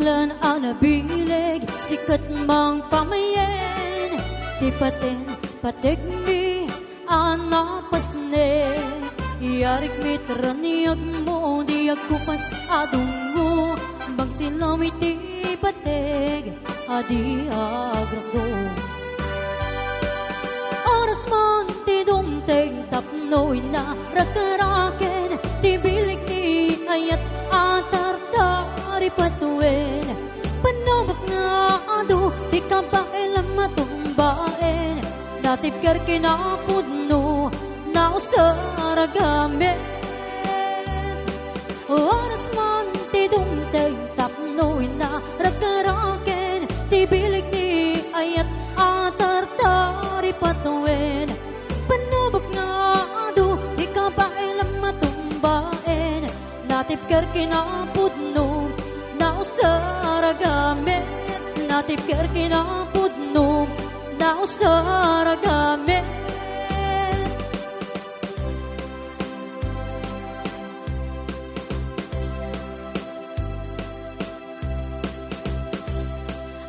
Lan ang nabilig, sikat mang pamayen, di paten pategmi anapasne. Iyarik mitraniyag mo, di agkupas adungo, bang silaw iti pateg, adi agragdo. Oras man ti dumteg, tapnoy na rakaraken, ti bilig ni ayat atartari patuin. Panobak nga ado, di ka ba ilang matumbain, natipkar kinapudno, na usaragamin. Oras man ti dumteg, tapnoy na rakaraken, ti bilig ni ayat atartari patuin. Panobak nga ado, di ka ba ilang matumbain, natipkar kinapudno, na usaragamin. Natipkar kinapudno, na usaragamin.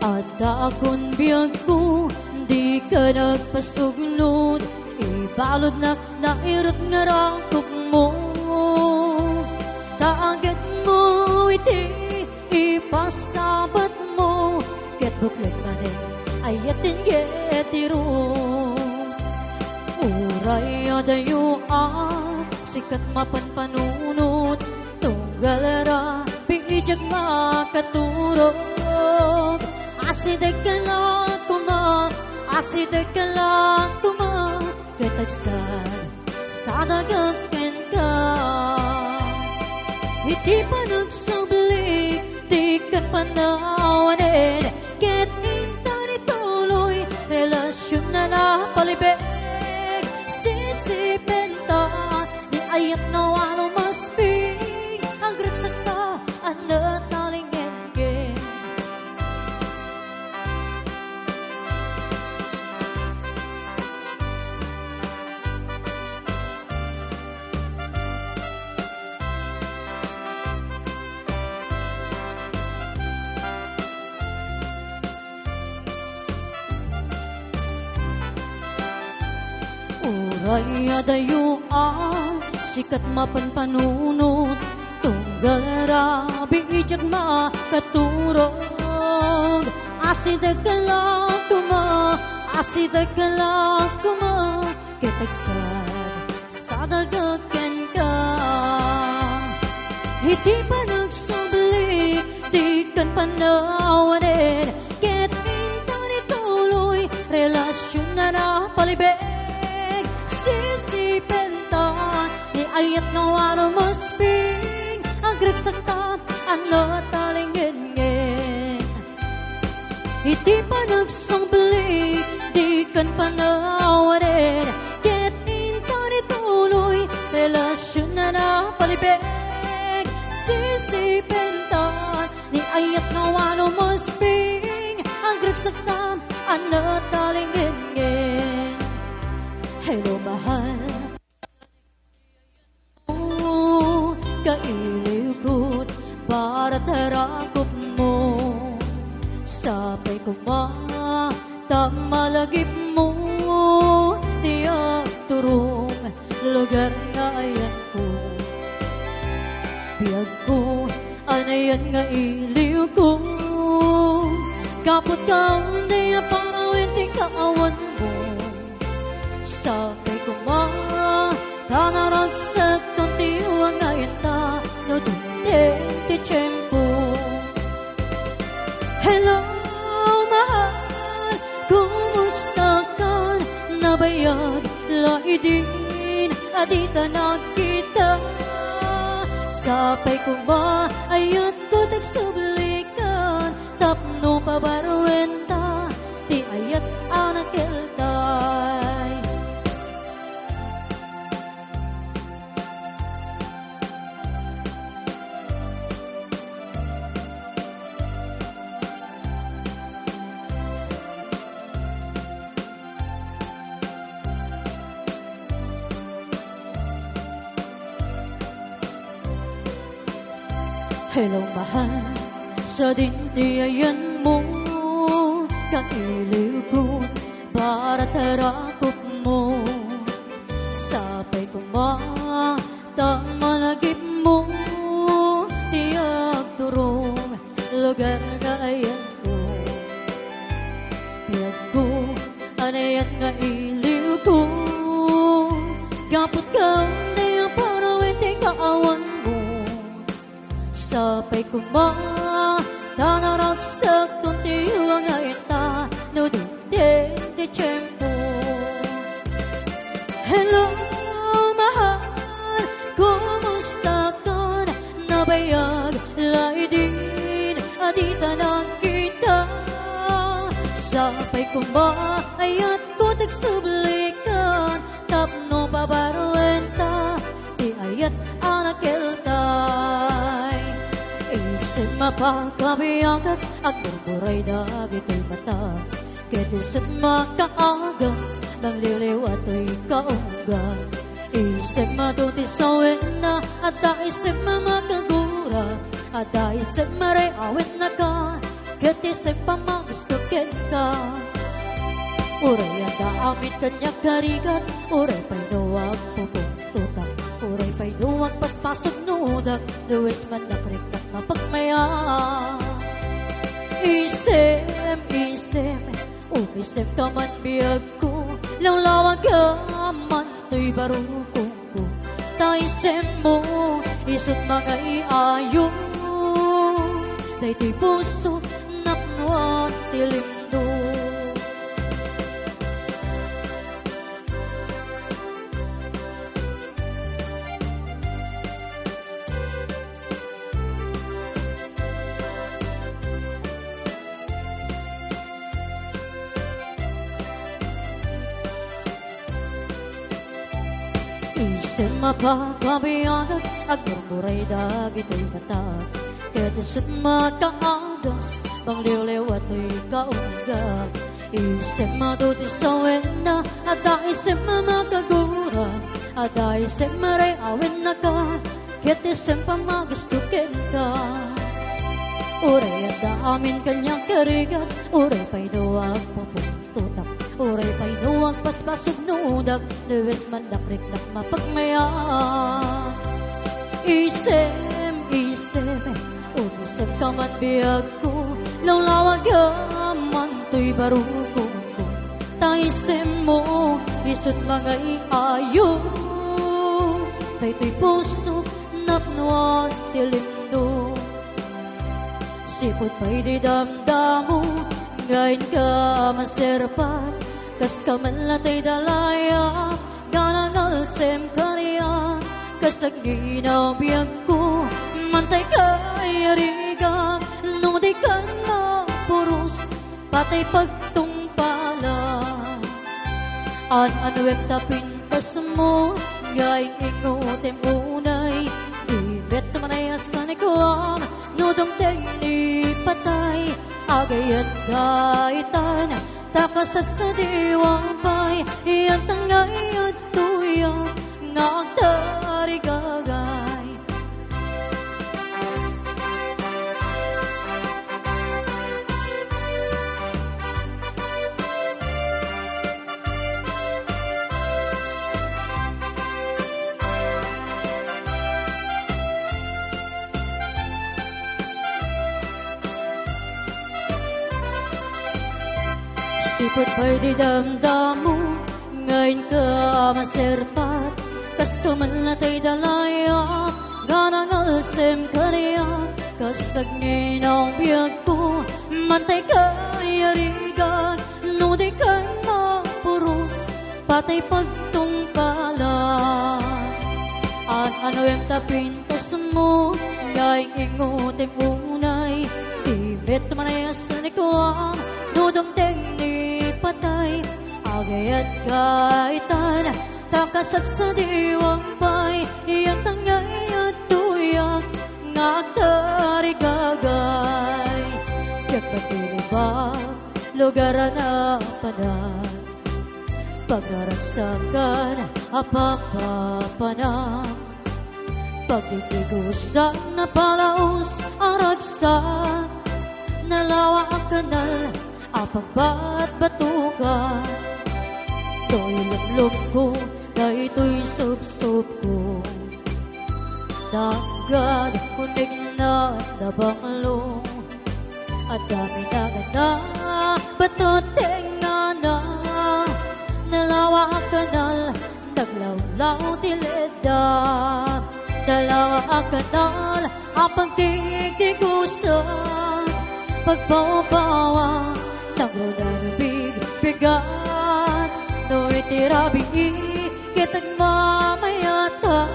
At akong biyag ko, di ka nagpasugnod, ibalod na nairot nga rakok mo. Taagad mo iti, ipasabat mo, ket buklag na rin, ayatin getiro. Uray adayo sikat mapanpanunot, tunggal bijag makaturog. Asidag ka lang kuma, katagsan, sa dagaken ka. Iti pa nagsablik, di ka panawanin, ket intan ituloy, relasyon na napalibig. Sisipin ta, ni ayat na wano masping, ang ragsak ta, anat nalingin kin. Uray adayo sikat mapanpanunot, tunggal bijag makaturog. Asidag ka lang kuma, kitagsan, sa dagaken ka. Iti pa nagsablik, di kan panawanin, ket intan ituloy, relasyon na napalibig. Sisipin ta, ni ayat na wano masping, ang ragsak ta, anat nalingin. Iti pa nagsablik, di kan panawanin, ket intan ituloy, relasyon na napalibig. Sisipin ta, ni ayat na wano masping, ang ragsak ta, anat nalingin. Hello mahal, kailiw ko't para tarakop mo. Sapay ko malagip mo, tiyak turong lugar na ayan ko. Biyag ko, anayan nga iliw ko, kapot ka hindi parawin ti kaawan mo. Sapay ko tanaragsak kong tiwang ngayon ta, no duntin ti tiyempo. Hello mahal, kumusta ka? Nabayag laidin, adita nakita. Sapay ko ayat ko tagsublikan, tapno pabaruin ta, ti ayat anakiltay. Hello mahal, sa dintiayan mo kang iliw ko para tarakop mo sapay kumatang malagip mo tiyak turong lugar na ayan ko piyag ko anayan nga iliw ko gapot ka na yung parawin di kaawan mo sapay kumatanaragsak tuntiwang ayta no di tiyempo hello mahal kumusta ka nabayag laidin adita ng kita sapay kumayat ko tagsublikan tapno babarwenta di ayat anak keltay isin mapakabiyagat at burburay dagito'y mata kedisit makaagas ng liliw ato'y kaunggan isip matuti sa wena at isip mamakagura at isip mareawit na ka ketisip pamagustukin ka uray ang daamit kanya karigat uray pa'y nuwag pupuntutak uray pa'y nuwag paspasok nudak luwis man na kriknak mapagmaya isip umisip ka man biyag ko lawlawag ka man to'y barukong ko taisip mo isip mga iayo day to'y puso napnuan tilimdo isip mapakabiyagat at murmuray dagito'y mata kedisit makaagas pangliwliw ato'y kaungga isip matuti sa wena at isip mamakagura at isip mareawin na ka kedisit pamagustukin ka uray at daamin kanyang karigat uray pa'y duwag pupuntutak uray pa'y nuwag paspasog nudag luwis man na kriknak mapagmaya isip umisip ka man biyag ko lawlawag man to'y barukong ko taisip mo isip mga iayo tay to'y puso napnuan tilimdo sipot pa'y di damdamo ngayon ka maserpat kas ka man latay dalaya ganangal sem kariya kasag ginaw biyag ko mantay kay arigan no di ka mapuros patay pagtungpala an-anuwem tapin pas mo ngayon ingotem unay ibet naman ay asan ikuam no dumtay ni patay agayat gaitan takasat sa diwang pay iyan tangay at tuya ngagtarigagay sipot pa'y di damdamo ngayon ka maserpat kas ka man latay dalaya ganangal sem kariya kasag nginang biyag ko mantay kay arigan no di kay mapuros patay pagtungpala ano yung tapintas mo ngayon ingotem unay tibet manayasan ikuam dudumteng ni patay agayat kaitan takasat sa diwang pay iyang tangay at tuyak ngagtarigagay tiyak patulibag lugaran na panan pagdaragsakan apapapanan pagtitigusan na palaos ang ragsak nalawa ang kanal, apabat batukan. To'y lublog ko, na ito'y subsob ko. Dagad, kunig na nabangalong, at dami na gana, batot tenga na. Nalawa ang kanal, naglawlaw tileda. Nalawa ang kanal, ang pagtigtigusan. Pagbawa, nagrunarabig, bigat. No'y tirabi, kitag mamayatan.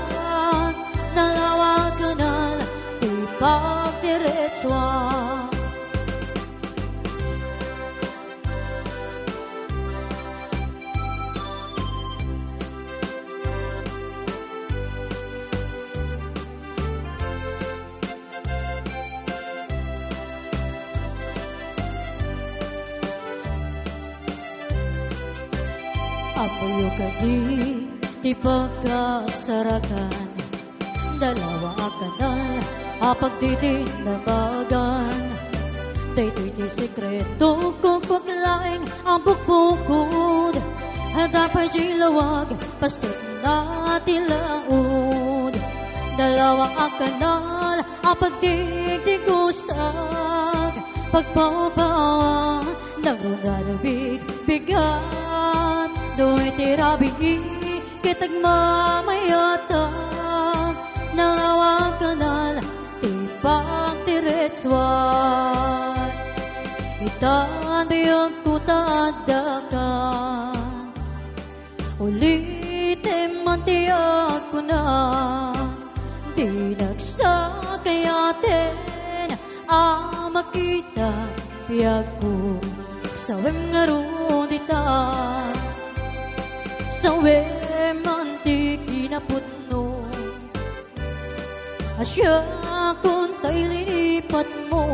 Nalawa ang kanal, tipag diretswan. Apoyo ka di pagkasarakan. Dalawa ang kanal, apagdidinabagan. Daytoy ti sekreto kung paglaing ang bukbukod. Handa pa di lawag, pasit na tilaod. Dalawa ang kanal, apagdigdigusag. Pagpapawang, nagrunarabig, bigat. Do'y tirabi, kitag mamayatan. Nalawa ang kanal, tipang diretswan. Itan biyang kutadakan, ulitin man tiyak ko na. Di nagsakayatin, makita biyag ko. Sawem nga runditan, sawem antik inaputno. Asya kung ta'y lilipat mo,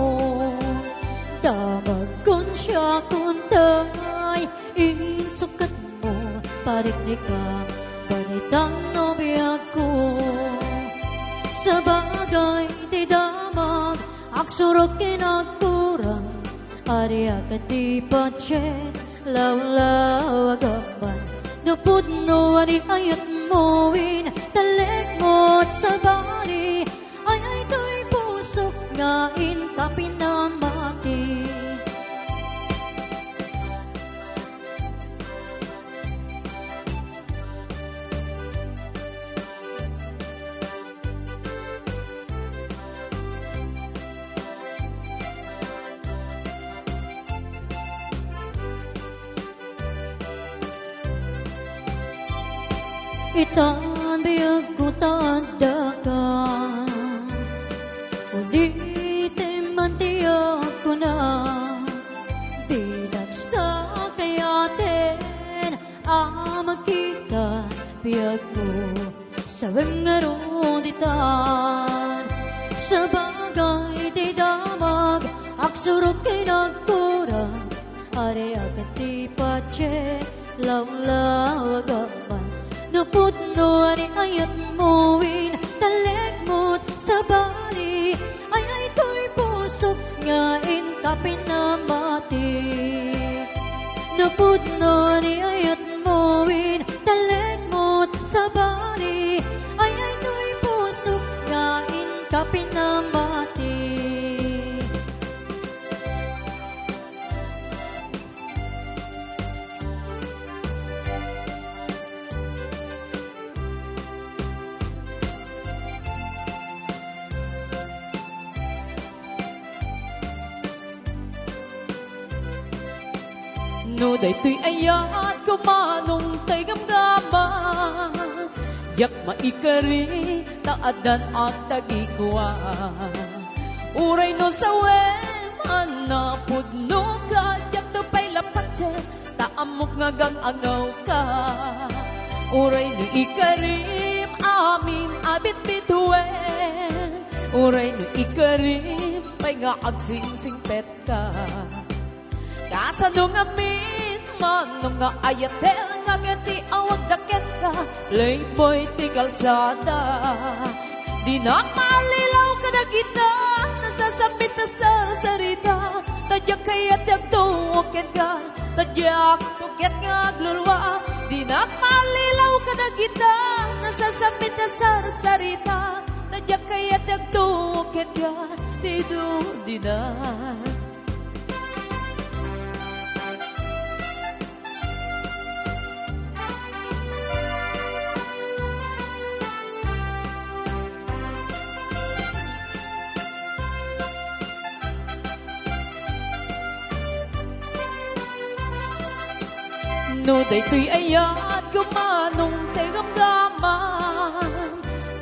damag kung siya kung ta'y insukat mo. Pariknik ka, banitang nobiyag ko. Sa bagay di damag, aksurok kinagkurang. Ariya ka di pache, lawlaw agapan. Napudno ari ayat mo'in, taleg mo't sa bali. Ay to'y pusok ngain ka pinamati. Itan biyag ko tadakan, ulitin man tiyak ko na. Di nagsakayatin, magkita biyag ko. Sawem nga runditan, sa bagay di damag, aksurok kinagkurang. Ari agad di pache, lawlaw agapan. Napudno ari ayat mo'in, taleg mo't sa bali. Ay to'y pusok ngain ka pinamati. Napudno ari ayat mo'in, taleg mo't sa bali. Ay to'y pusok ngain ka pinamati. No daytoy ayat kumanong tay gamgama. Yak maikari taadan at tagigwa. Uray no sawem anapudno ka. Yak to pay lapatse taamok nga gangangaw ka. Uray no ikarim amin abit bituwen. Uray no ikarim pay nga agsingsing pet ka. Kasanong amin, manong nga ayatel, kagati awag daket ka, layboy ti kalsada. Di na malilaw ka na kita, na nasasambit na sarita, tadyak kayat yagtuwakin ka, tadyak tuket nga aglulwa, di na malilaw ka na kita, nasasambit na sarita, tadyak kayat yagtuwakin ka, di na. No daytoy ayat gumanong tegamdaman,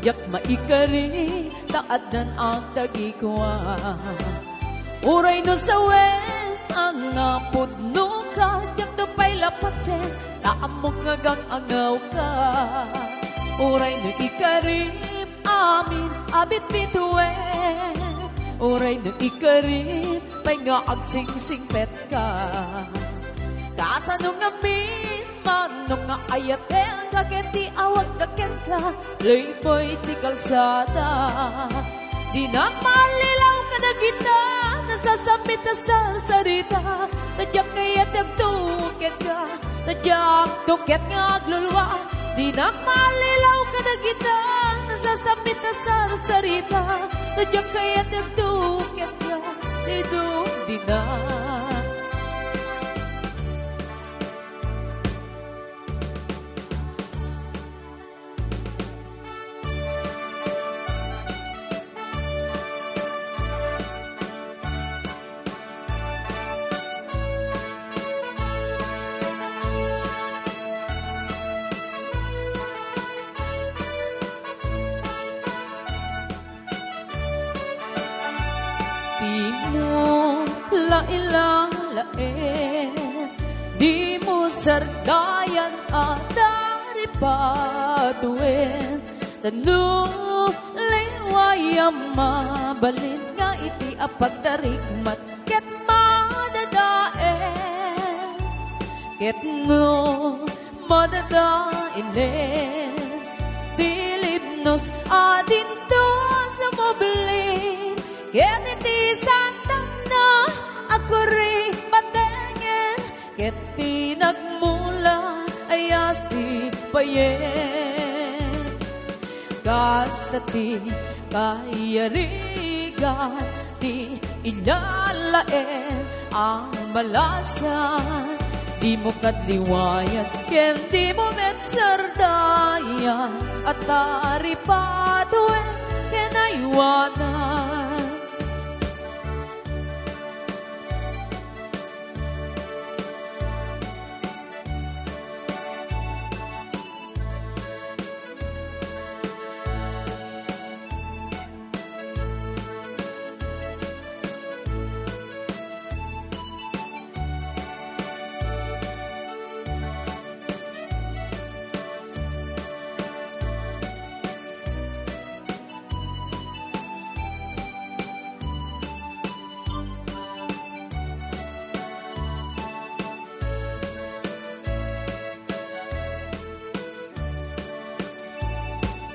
yak maikari taadan ang tagikuan. Uray no sawen ang napod no ka, yak to pa'y lapatsen naamok ngagang angaw ka. Uray no ikarip amin abit bituwen, uray no ikarip pa'y nga agsingsing pet ka. Kasanong amin, manong nga ayatel, kaketi awag kaken ka, layboy ti kalsada. Di na malilaw ka na kita, nasasambit na sarita, tadyak kayat yagtuket ka, tadyak tuket nga aglulwa. Di na malilaw ka na kita, nasasambit na sarita, tadyak kayat yagtuket ka, di na. Di mo lain, di mo sardayan at daripatuin, tanu lewayang mabalin nga iti apagdarikmat ket madadaen, ket no madadainen, dilibnos adin doon sa mabli. Ket iti santang na ako rin matengin, ket ti nagmula ay asi payen. Kasta ti kayarigan, ti ilalaen ang malasan. Di mo kadliwayan, ken di mo metsardayan, at taripatuin ken aywanan.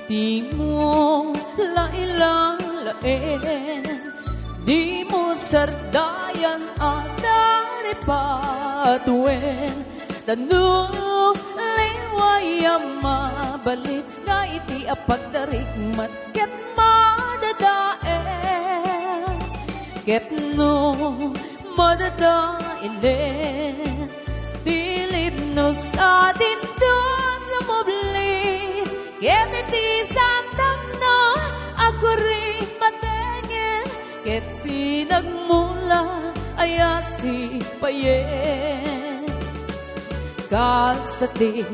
Di mo lain, di mo sardayan at daripatuin, tanu lewayang mabalit nga iti apagdarikmat ket madadaen, ket no madadainen, dilibnos atin doon sa mabli. Ket iti santang na ako rin matengin, ket pinagmula ay asi payen. Kasta ti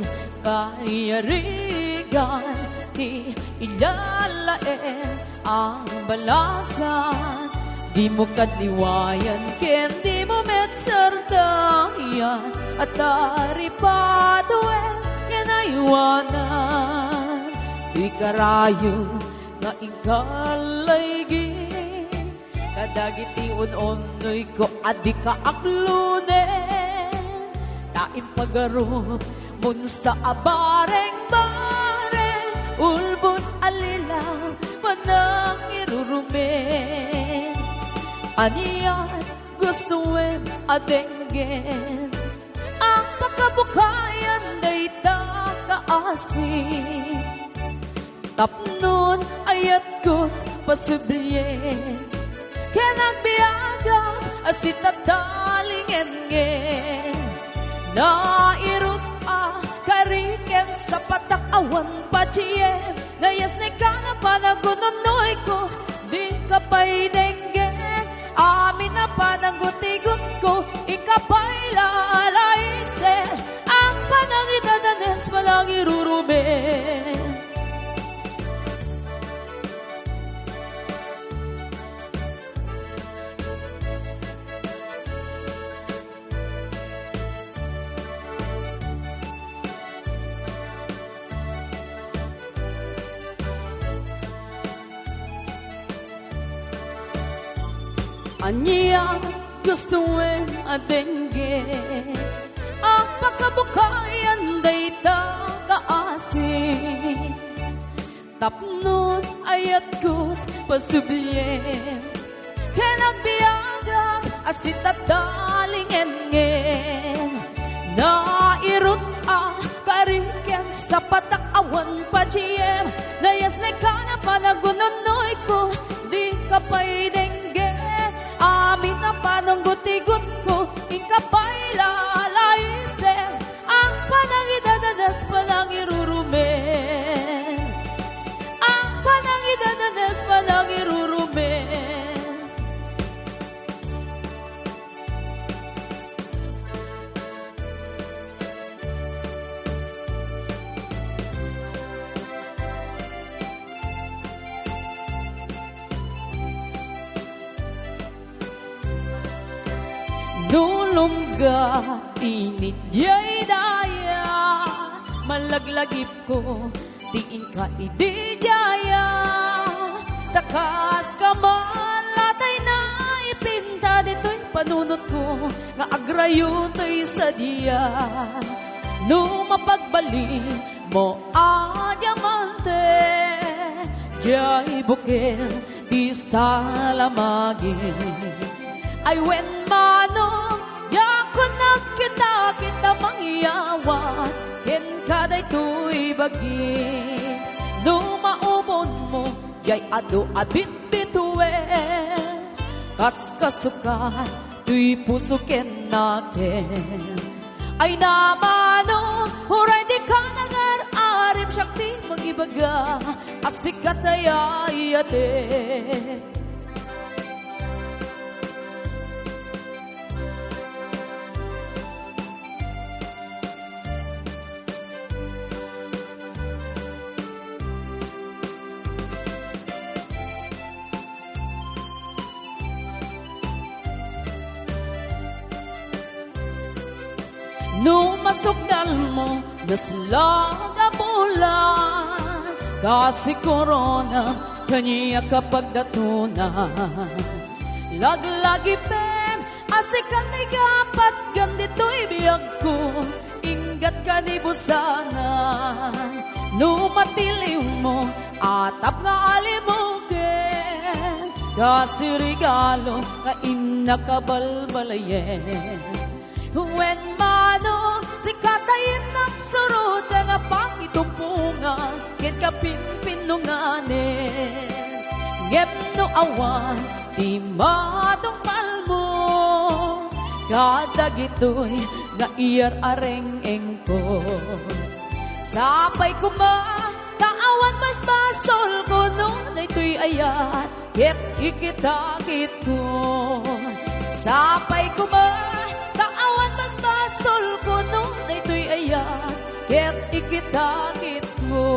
kayarigan, ti ilalaen ang balasan. Di mo kadliwayan, ken di mo metsardayan, at taripatuin ken aywanan. Di karayo nga ikalaygi, kadagiti unoy ko adi ka aklunen, taim pagarup mun sa abareng-bareng, ulbon alilaw manang irurumen. Aniyan gustuin adenggen ang pagkabukayan day takaasin tapnon ayat ko't pasibilyen kenang biyaga asitatalingen nairut kariken sa patakawan pachien nayas ni ka na panagunonoy ko di ka pa'y denggen amin na panangutigot ko ikapa'y lalaisen ang panangidadanes walang irurumen. Anyang gustuin adenggen ang pagkabukayan day takaasin tapnon ayat ko't pasibilyen kenang biyaga asitatalingen nairut kariken sa patakawan pachiem nayas na ka na panagunonoy ko di ka pa'y denggen amin na panangguti-gut ko ikapa'y lalaisen ang panangidadanas panangirurumen ang panangidadanas panangirurumen. Nulungga init jay daya malaglagip ko tiin ka idi jaya takas ka man latay na ipinta dito'y panunot ko nga agrayo to'y sadya no mapagbali mo diamante jay bukel di salamagin ay when mano yako nakita kita mangyawat ken kaday tuy bagin no maumon mo yay ado abit bituwen kas kasukan tuy puso ken naken ay namano huray di ka nangar-arip syakti magibaga asikat ay ayate. No masukdan mo naslang amulan kasi korona kanya kapag datuna laglagi pem asikan ay gapat gandito'y biyag ko ingat ka di busanan no matiliw mo atap nga alimugen kasi regalo nga inakabalbalayen. When mano si katayin nagsurot na pangitumpungan ken kapinpinunganen ngep no awan di matungpal mo kadagitoy nga iyar areng ko sapay kuma taawan mas basol ko no daytoy ayat ket ikitakit ko sapay kuma taawan mas basol ko no daytoy ayat ket ikitakit mo.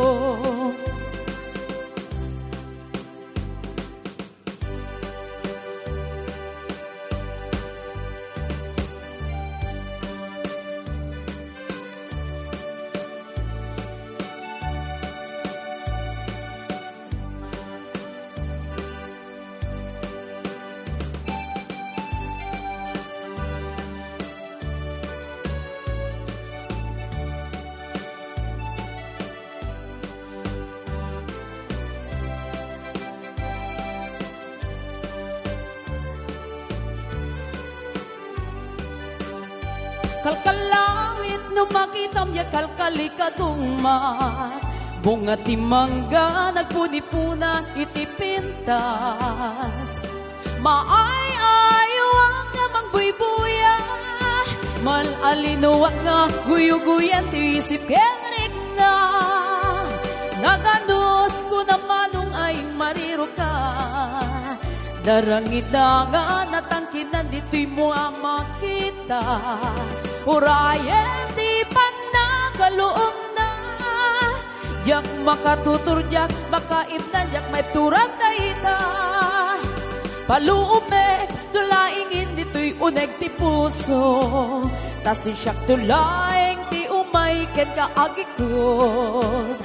Kalkalawit no makitam ya kalkali kadungmat. Bunga ti mangga nagpuni-puna iti pintas. Maay-ayawang nga mangbuybuya. Malalinuwak nga guyuguyan ti isip kenrik na. Naganos ko naman nung ay mariro ka. Darangit na nga natangkinan dito'y mo ang makita. Urayan di pa nagaloong na. Diyak makatutur, diyak makaimnan, diyak may turang daita. Paluume, tulaingin dito'y uneg ti puso. Tasin siyak tulaing ti umay ken kaagikod.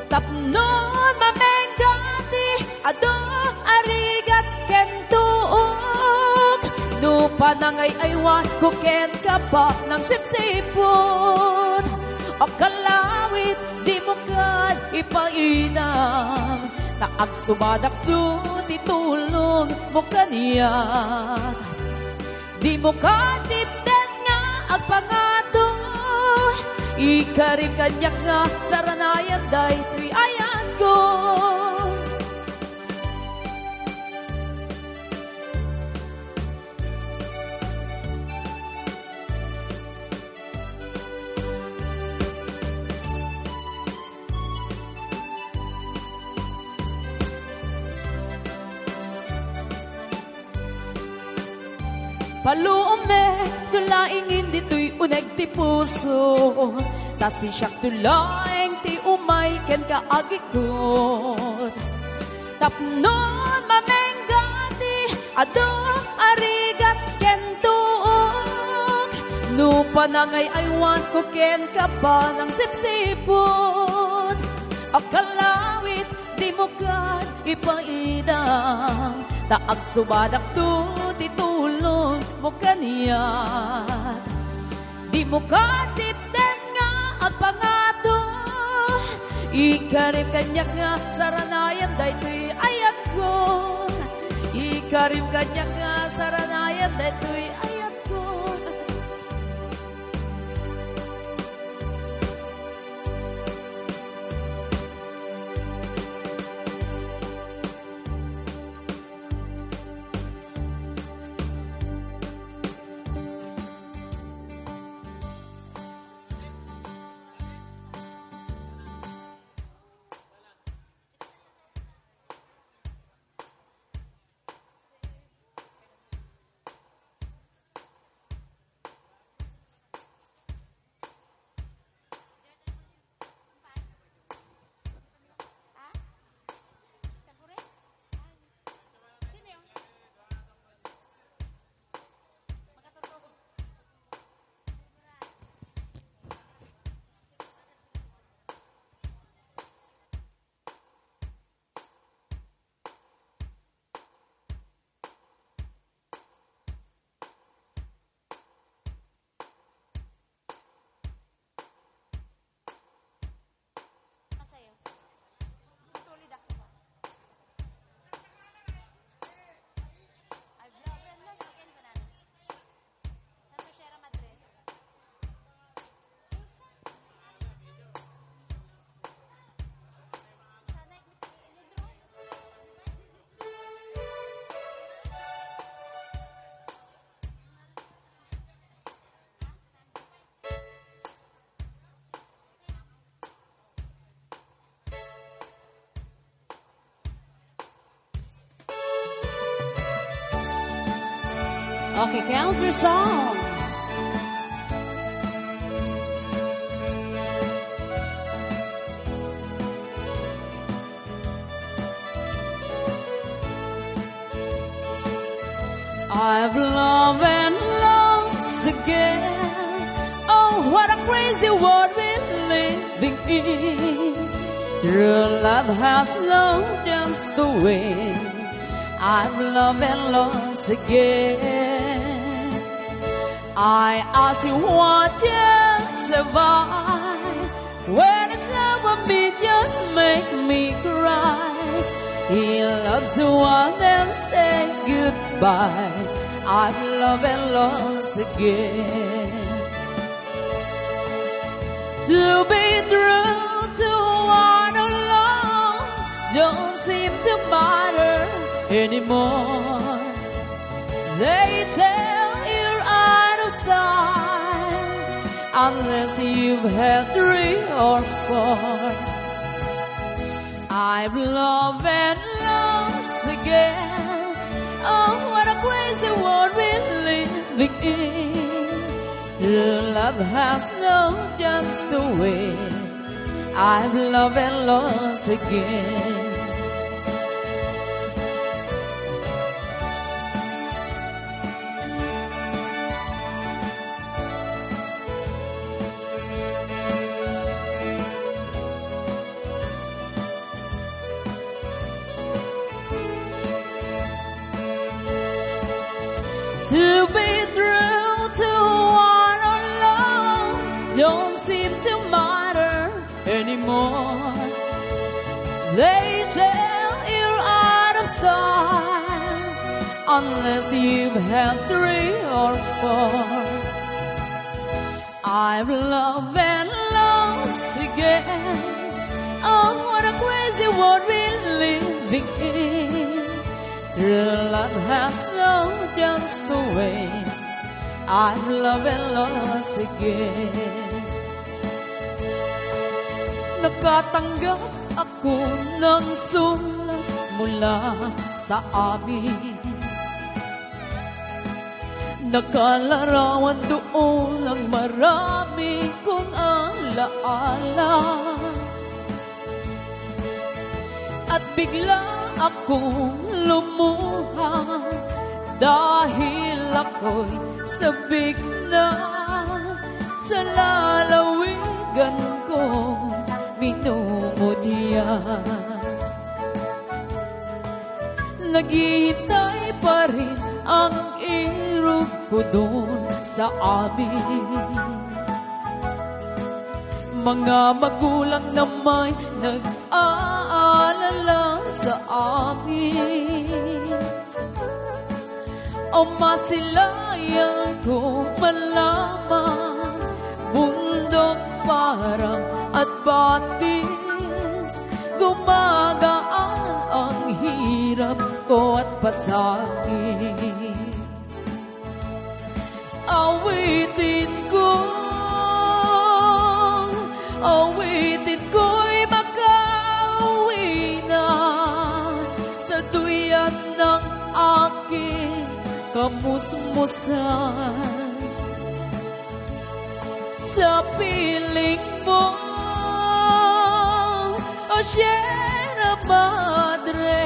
Tapnon mamengati, adong arigat ken tuog. No panangay aywan ko ken kapak ng sipsipod. O kalawit, di mo kad ipainam. Taag sumadak do, titulong mo kaniyak. Di mo katipden nga agpangato. Ikarim kanyak nga saranayan day tuy ayan ko. Palume, tulaingin dito'y uneg ti puso. Tasi siyak tulaing ti umay ken kaagikot. Tapnon mamenggati, adong arigat ken tuog. No panangay aywan ko ken kapa ng sipsipot. Akalawit, di mo kan ipaidang. Taag sumadak to, titulong mo kaniyat. Di mo katipden nga at pangato. Ikarim kanyak nga saranayan daytoy ayat ko. Ikarim kanyak nga saranayan daytoy ayat ko. Okay, counter song. I've loved and lost again. Oh, what a crazy world we're living in. True love has no chance to win. I've loved and lost again. I ask you what you survive. When it's over me, just make me cry. He loves one and say goodbye. I've loved and lost again. To be true to one alone don't seem to matter anymore. They tell you're out of style unless you've had 3 or 4. I've loved and lost again. Oh, what a crazy world we're living in. True love has no chance to win. I've loved and lost again. To be true to one alone don't seem to matter anymore. They tell you're out of style unless you've had 3 or 4. I've loved and lost again. Oh, what a crazy world we're living in. True love has no chance to win. I've loved and lost again. Nakatanggap ako ng sulat mula sa amin. Nakalarawan doon ang marami kong alaala. At bigla akong lumuha dahil ako'y sabik na sa lalawigan kong minumutya. Naghihintay pa rin ang irog ko doon sa amin. Mga magulang na may nag-aalala sa amin. O masilayan ko malaman, bundok parang at batis, gumagaan ang hirap ko at pasakit. Awitin ko'y makauwi na sa tuyan ng aking kamusmusan. Sa piling mo, o Sierra Madre,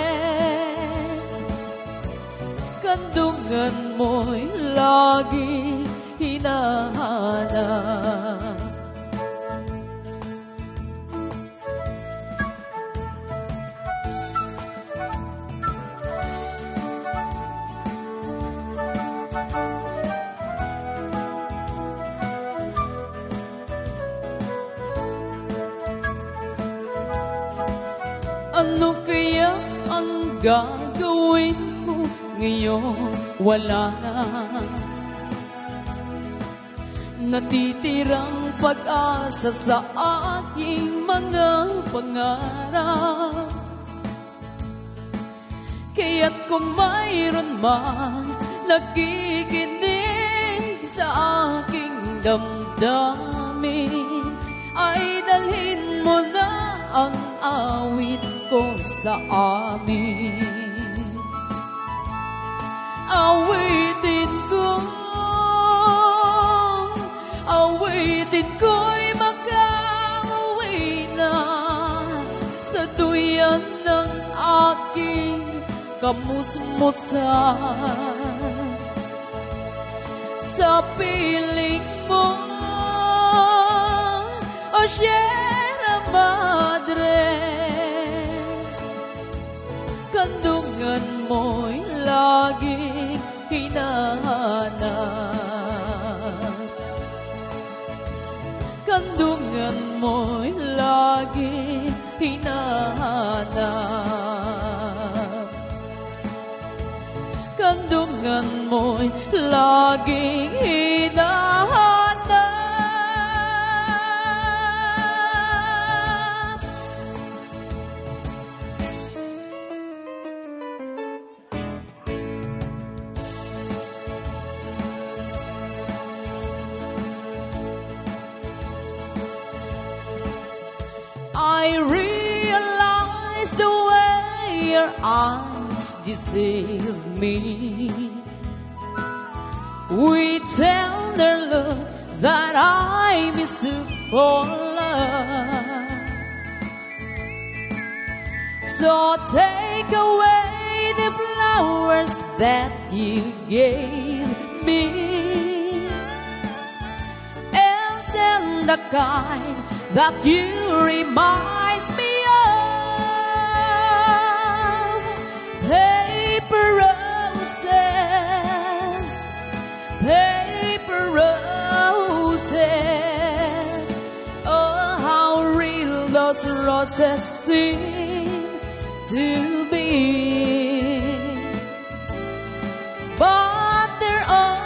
kandungan mo'y lagi hinahanap. Ano kaya ang gagawin ko ngayon? Wala na. Natitirang pag-asa sa aking mga pangarap. Kaya't kung mayroon man nakikinig sa aking damdamin, ay dalhin mo na ang awit ko sa amin. Awitin ko'y makauwi na sa tuyan ng aking kamusmusan. Sa piling mo, o Sierra Madre, kandungan mo'y laging hinahanap. Kandungan mo'y laging hinahanap. Kandungan mo'y laging hinahanap. I realize the way your eyes deceive me. We tender look that I mistook for love. So take away the flowers that you gave me, and send the kind that you reminds me of. Paper roses, paper roses. Oh, how real those roses seem to be. But they're all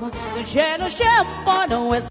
del cielo champano es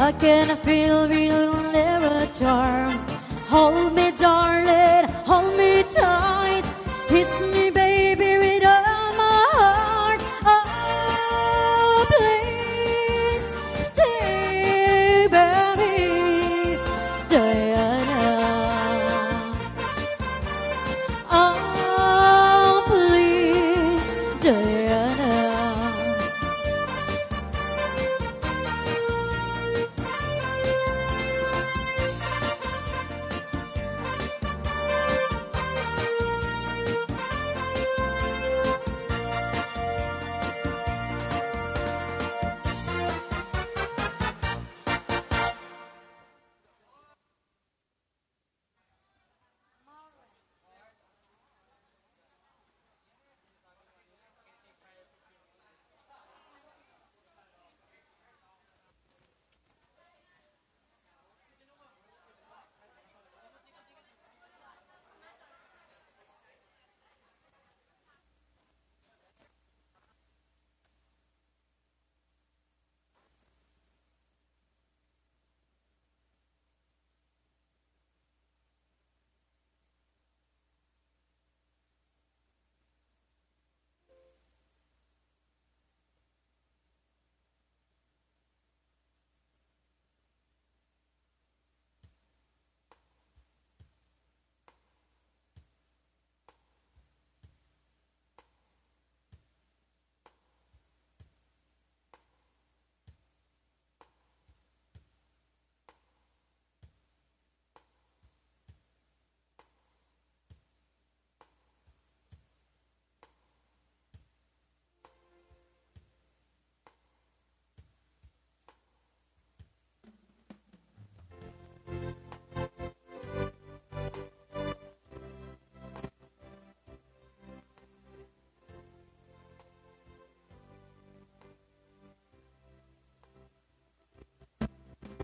I can feel we'll never charm. Hold me, darling, hold me tight. Kiss me, baby, with all my heart. Oh, please stay, baby, Diana. Oh, please, Diana.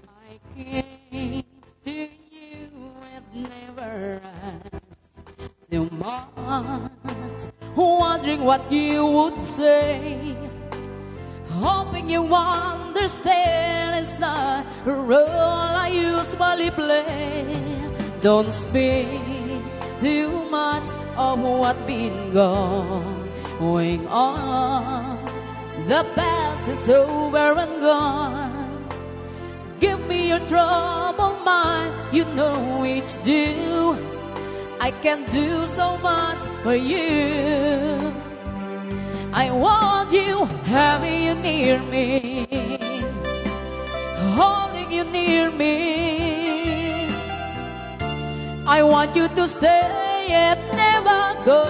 I came to you and never asked too much, Wondering what you would say, hoping you understand it's not a role I usually play. Don't speak too much of what's been going on. The past is over and gone. Give me your troubled mind, you know it's due. I can do so much for you. I want you, having you near me, holding you near me. I want you to stay and never go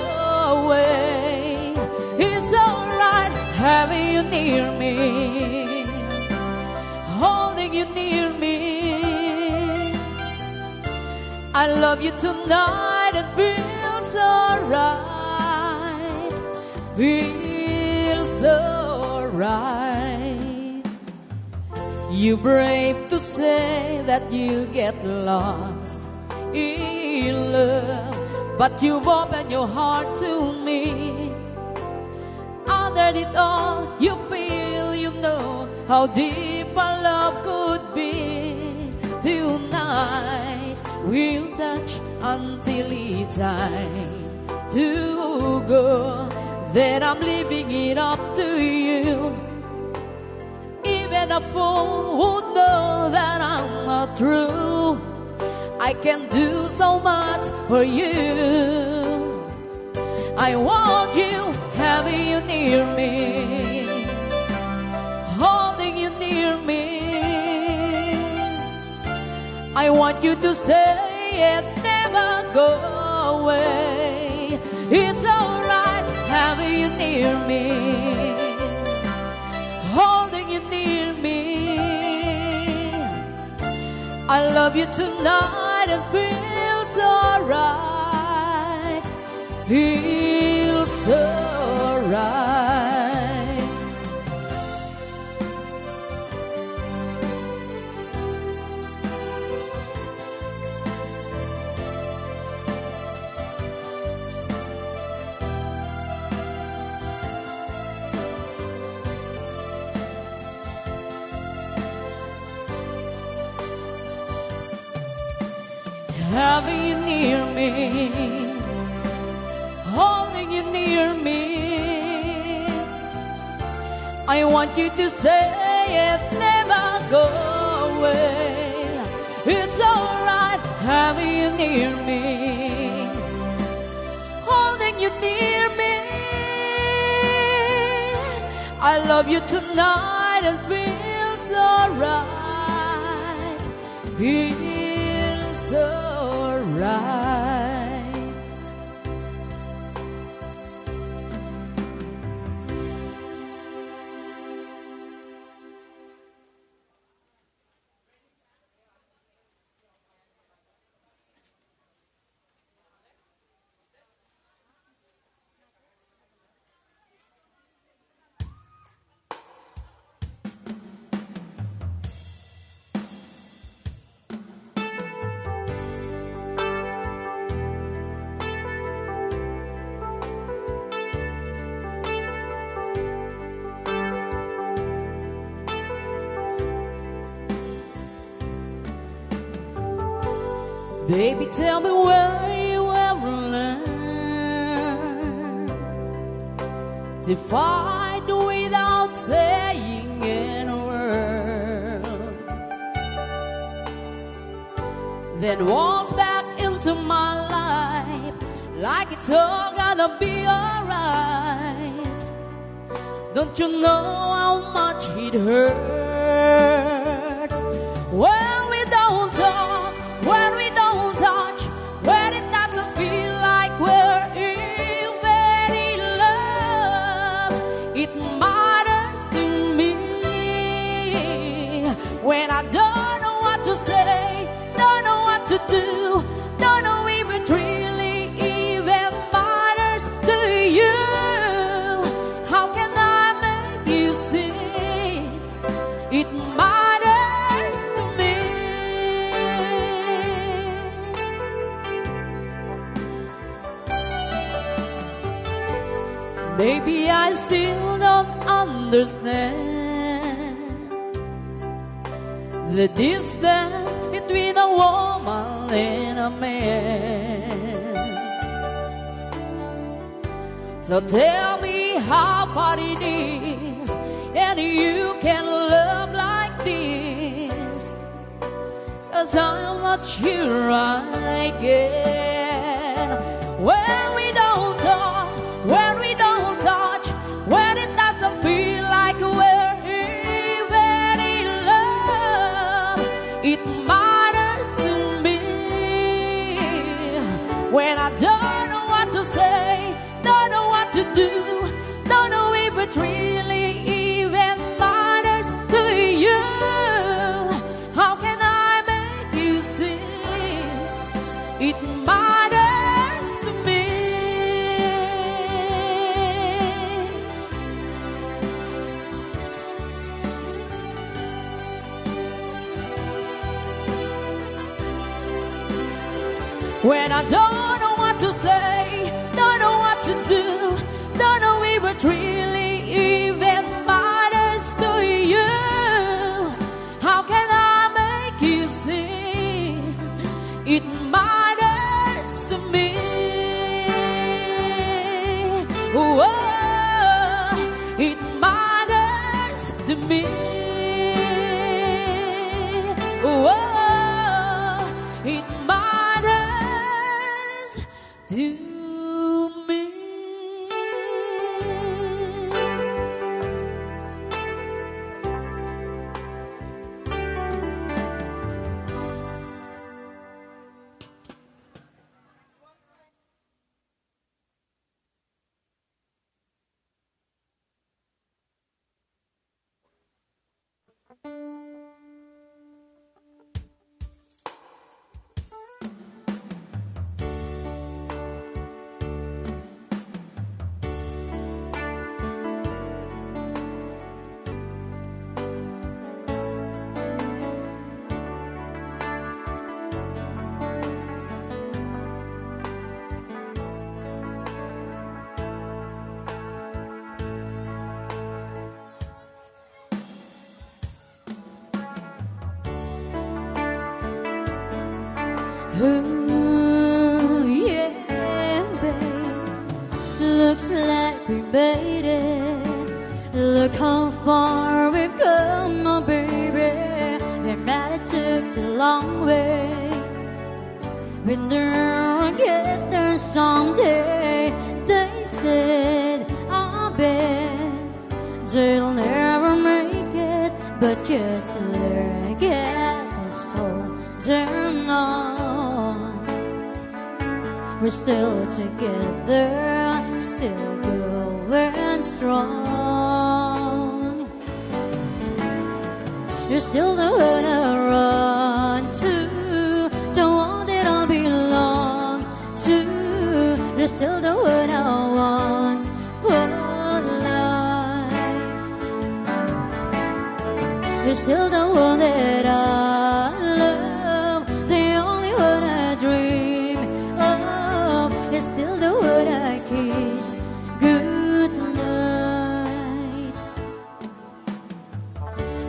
away. It's alright, having you near me, holding you near me. I love you tonight, it feels alright, feels alright. You're brave to say that you get lost in love, but you've opened your heart to me. Underneath all you feel, you know how deep our love could be. Tonight we'll touch until it's time to go. Then I'm leaving it up to you. Even a fool would know that I'm not true. I can do so much for you. I want you, having you near me, holding you near me. I want you to stay and never go away. It's alright, having you near me, holding you near me. I love you tonight and feels alright, feels alright. having you near me, holding you near me. I want you to stay and never go away. It's alright having you near me, holding you near me. I love you tonight and feels alright, feels alright. Baby, tell me where you ever learned to fight without saying a word, then walk back into my life like it's all gonna be alright. Don't you know how much it hurts when we don't talk, when we don't touch, when it doesn't feel like we're even in love? It matters to me when I don't know what to say, don't know what to do, don't know if it really even matters to you. How can I make you see it matters to me? Maybe I still don't understand the distance between a woman and a man. So tell me how far it is, and you can love like this, 'cause I'm not sure I can. When we don't talk, when we don't touch, when it doesn't feel like we're even in love, it matters to me when I don't know what to say, don't know what to do, don't know if it really even matters to you. How can I make you see it matters to me? When I don't know what to say, don't know what to do, don't know if it really even matters to you. How can I make you see it matters to me? Oh, it matters to me. Oh, it matters to me. Ooh. a long way. When they'll get there someday, they said, I bet they'll never make it, but just let it so they're not. We're still together, still going strong. You're still the one I run to, the one that I belong to. You're still the one I want for life. You're still the one that I love, the only one I dream of. You're still the one I kiss good night.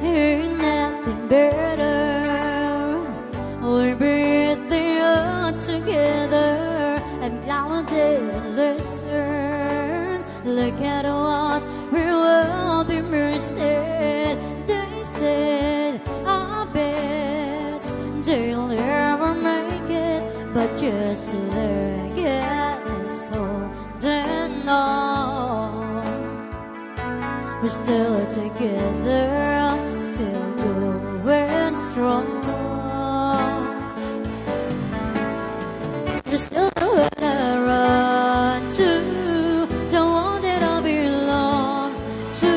Ain't nothing better. We're breathing all together and blinded and listen. Look at what we will be missing. They said, I bet they'll never make it, but just let it so then on. We're still together, still going strong. You're still the one I run to, the one that I belong to.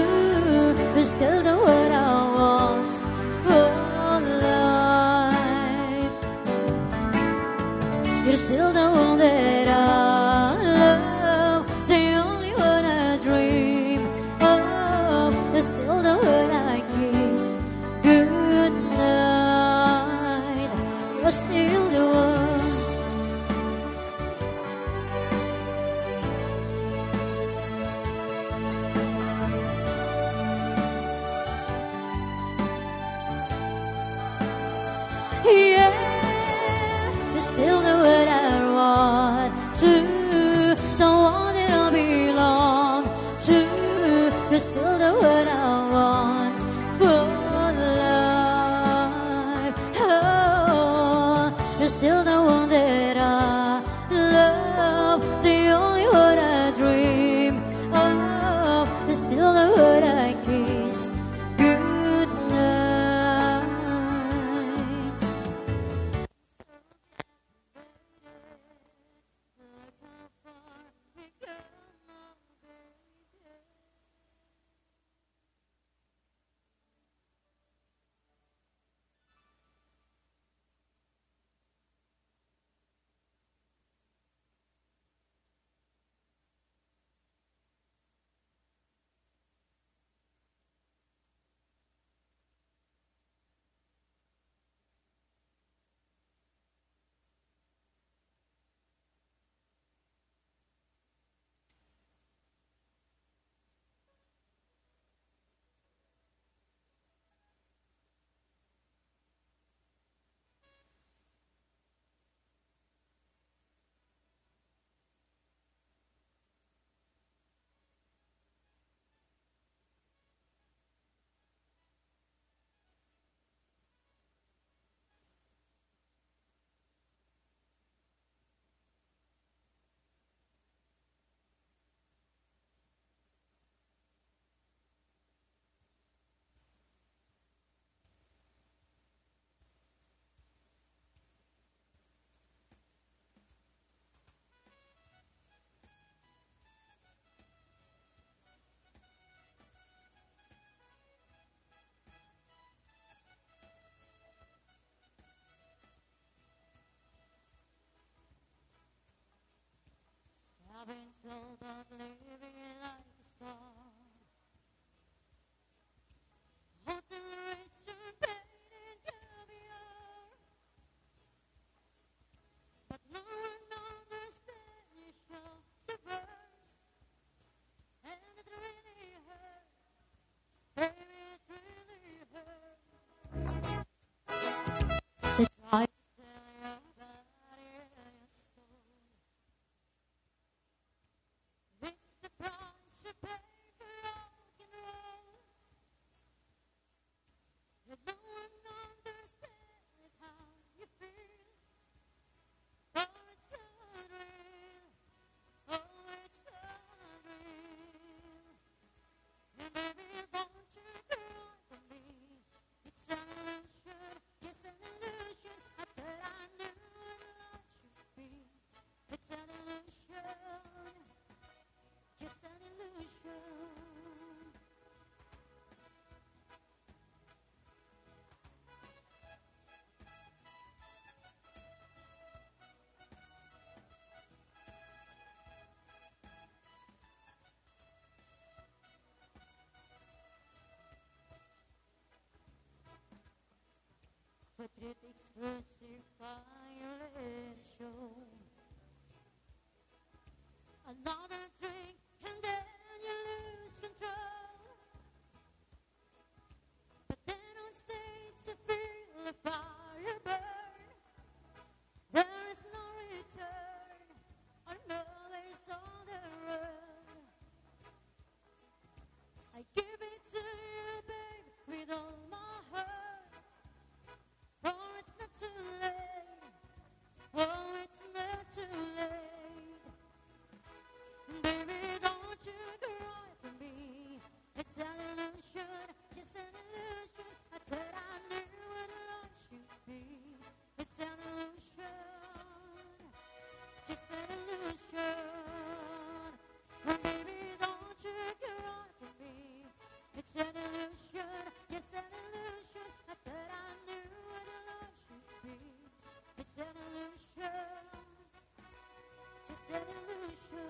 You're still the one I want for life. You're still the one that I love, the only one I dream of. You're still the one I kiss good night. You're still the one. Yeah, you're still the one I want to, the one that I belong to. You're still the one I want for life. Oh, you're still the one that I love, the only one I dream of. You're still the one I kiss good night. exclusive violent show. Another drink and then you lose control. But then on stage you feel the fire burn. There is no return, or no place on the road. I give it to you, babe, with all my heart. For it's not too late. Oh, it's not too late. Baby, don't you cry for me. It's an illusion, just an illusion. I thought I knew what love should be. It's an illusion, just an illusion. Baby, don't you cry for me. It's an illusion, just an illusion. I thought I knew what love should be. It's an illusion, just an illusion.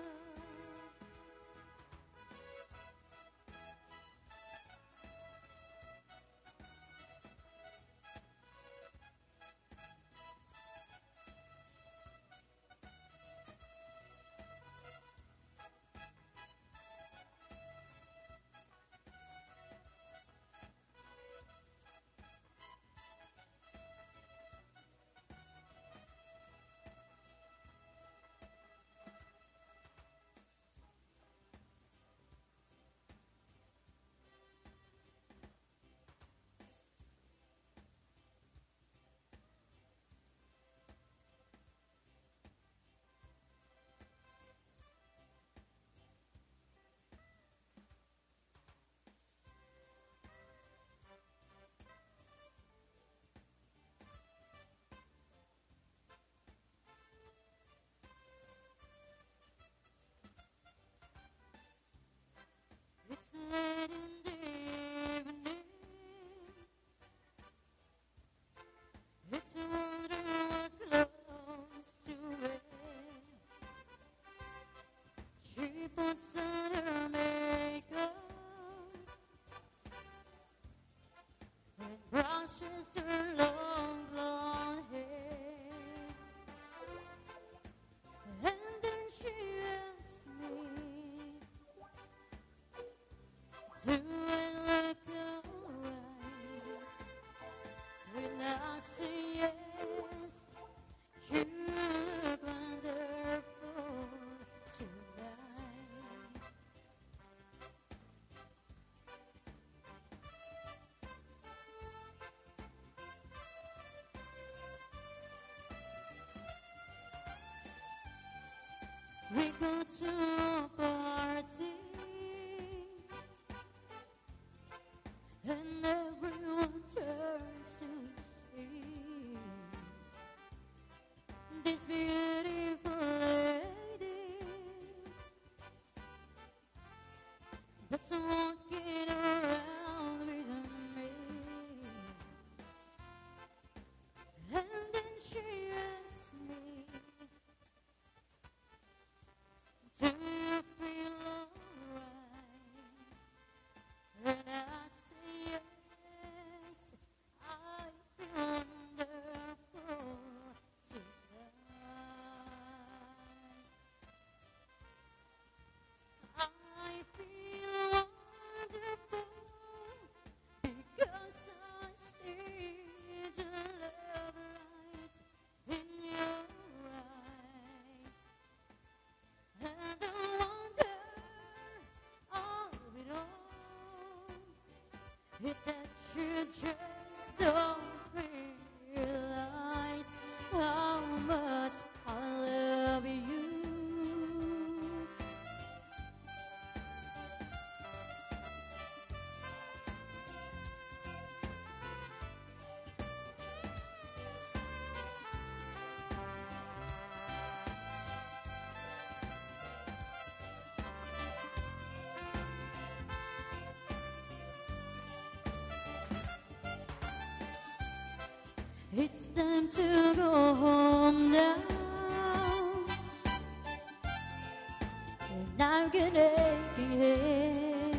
It's late in the evening. It's wondering what clothes to wear. She puts on her makeup and brushes her long blonde hair. And then she asks me, do I look alright? When I say yes, you look wonderful tonight. We go to a party and everyone turns to see this beautiful lady that's walking around with me. And then she asks me, do you feel alright? When I say yes, I feel wonderful tonight. I feel wonderful because I see the love light in your eyes. And the wonder of it all is that you just don't realize how much I love you. It's time to go home now, and I'm getting here.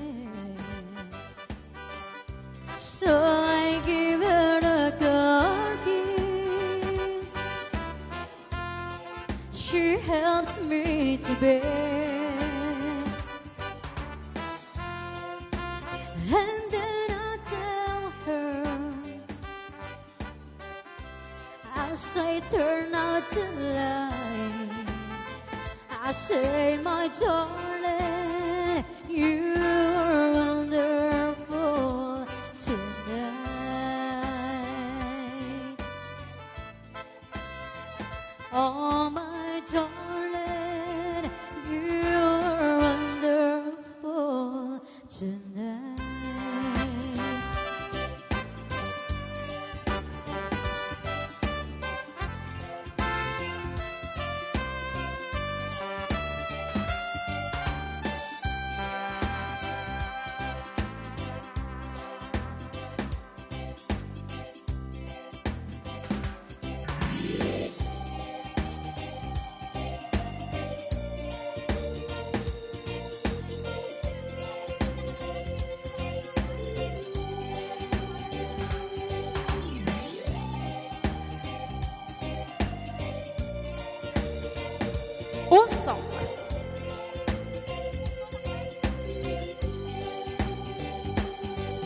So I give her a car key pag-ibig. And then I tell her, as I turn out the light, I say, my darling, you're wonderful tonight. Oh, my darling, you're wonderful tonight. Usok.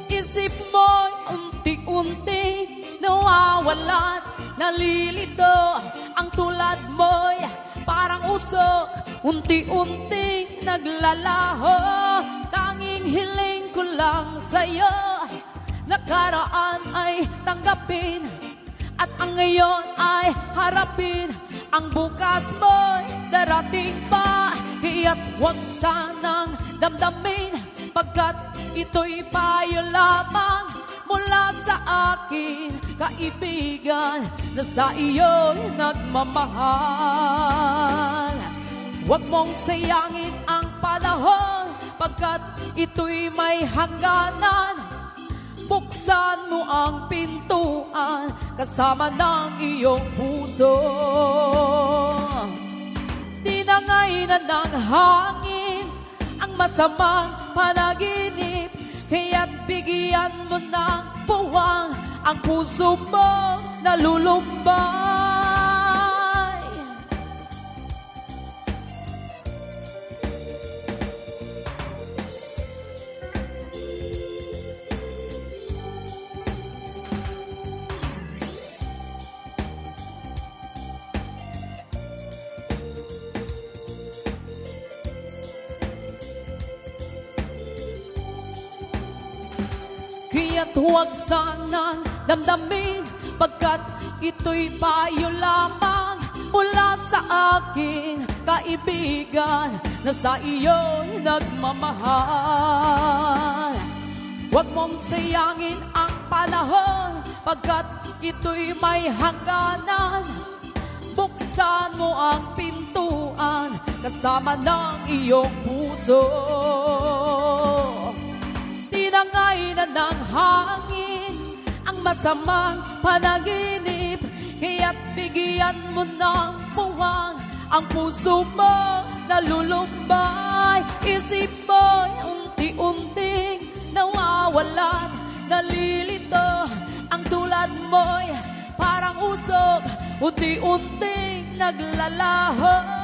Isip mo unti-unti nawawalan, nalilito. Ang tulad mo'y parang usok, unti-unti naglalaho. Tanging hiling ko lang sa'yo, nakaraan ay tanggapin, at ang ngayon ay harapin. Ang bukas mo'y darating pa, kaya't huwag sanang damdamin, pagkat ito'y payo lamang mula sa akin, kaibigan na sa iyo'y nagmamahal. Huwag mong sayangin ang panahon, pagkat ito'y may hangganan. Buksan mo ang pintuan kasama ng iyong puso. Tinangay na ng hangin ang masamang panaginip, kaya't bigyan mo ng puwang ang puso mo nalulumbay. Kaya't huwag sanang damdamin, pagkat ito'y payo lamang mula sa akin, kaibigan na sa iyo'y nagmamahal. Huwag mong sayangin ang panahon, pagkat ito'y may hangganan. Buksan mo ang pintuan kasama ng iyong puso. Tinangay na ng hangin ang masamang panaginip, kaya't bigyan mo ng puwang ang puso mo nalulumbay. Isip mo'y unti-unting nawawalan, nalilito. Ang tulad mo'y parang usok, unti-unting naglalaho.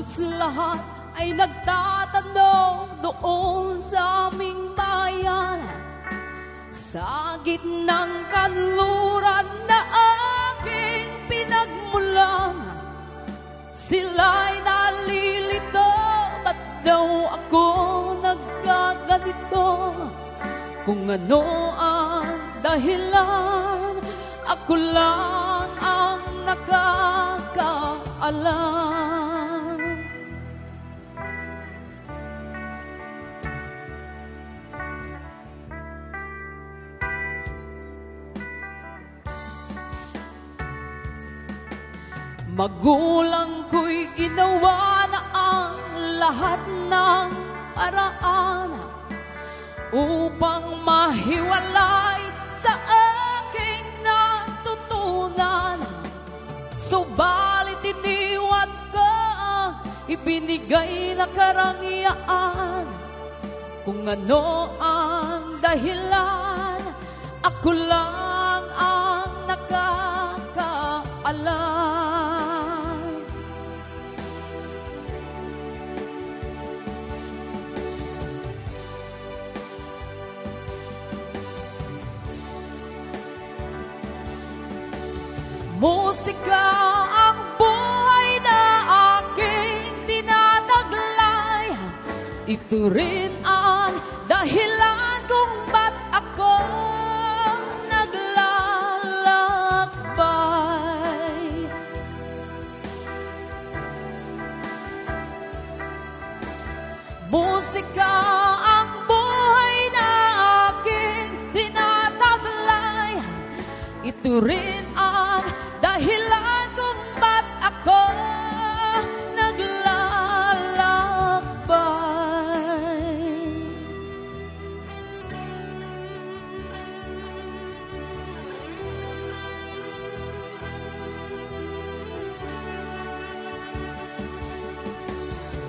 Halos lahat ay nagtatanong doon sa aming bayan, sa gitnang kanluran na aking pinagmulan. Sila'y nalilito, ba't daw ako nagkaganito? Kung ano ang dahilan, ako lang ang nakakaalam. Magulang ko'y ginawa na ang lahat ng paraan upang mahiwalay sa aking natutunan. Subalit iniwan ko, ibinigay na karangyaan. Kung ano ang dahilan, ako lang ang nakakaalam. Musika ang buhay na aking tinataglay. Ito rin ang dahilan kung ba't ako naglalakbay. Musika ang buhay na aking tinataglay. Ito rin ang dahilan kung ba't ako naglalakbay.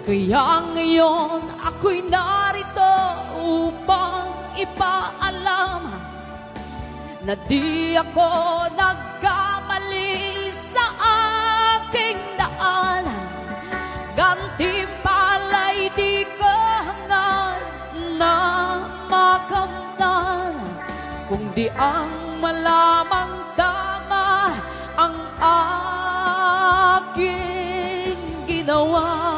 Kaya ngayon ako'y narito upang ipaalam na di ako nagkamali sa aking daan. Gantimpala'y di ko hangad na makamtan, kung di ang malamang tama ang aking ginawa.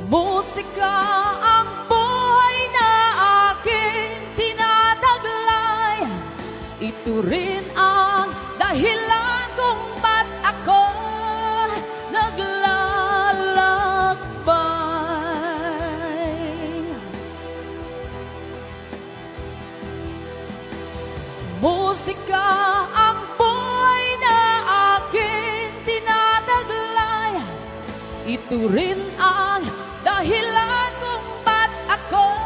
Musika ang buhay na aking tinataglay. Ito rin ang dahilan kung ba't ako naglalakbay. Musika ang buhay na aking tinataglay. Ito rin ang dahilan kung ba't ako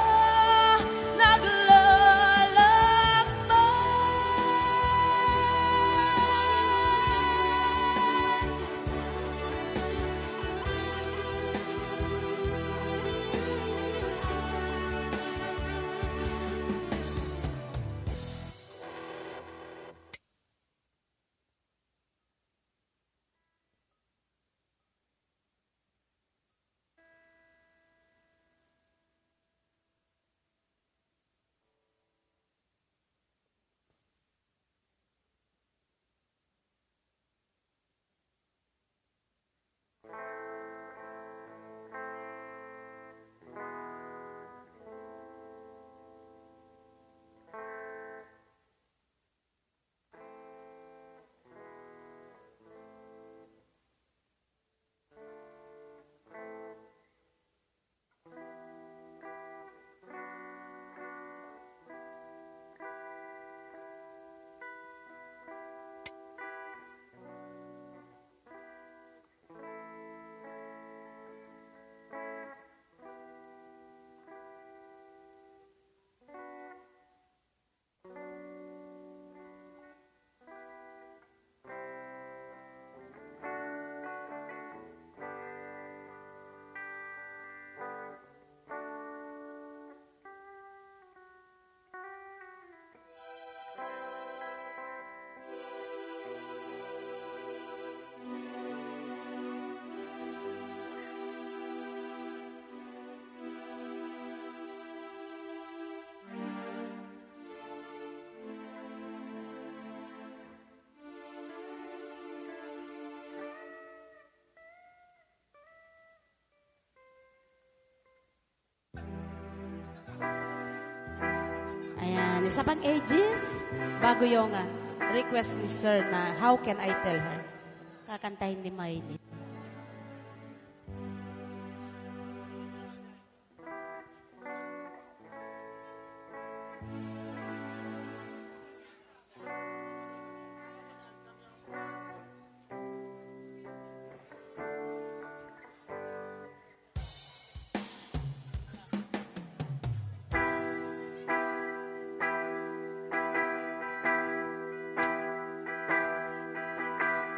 Isa pang ages, bago yung request ni Sir na how can I tell her? Kakantahin ni Maynit.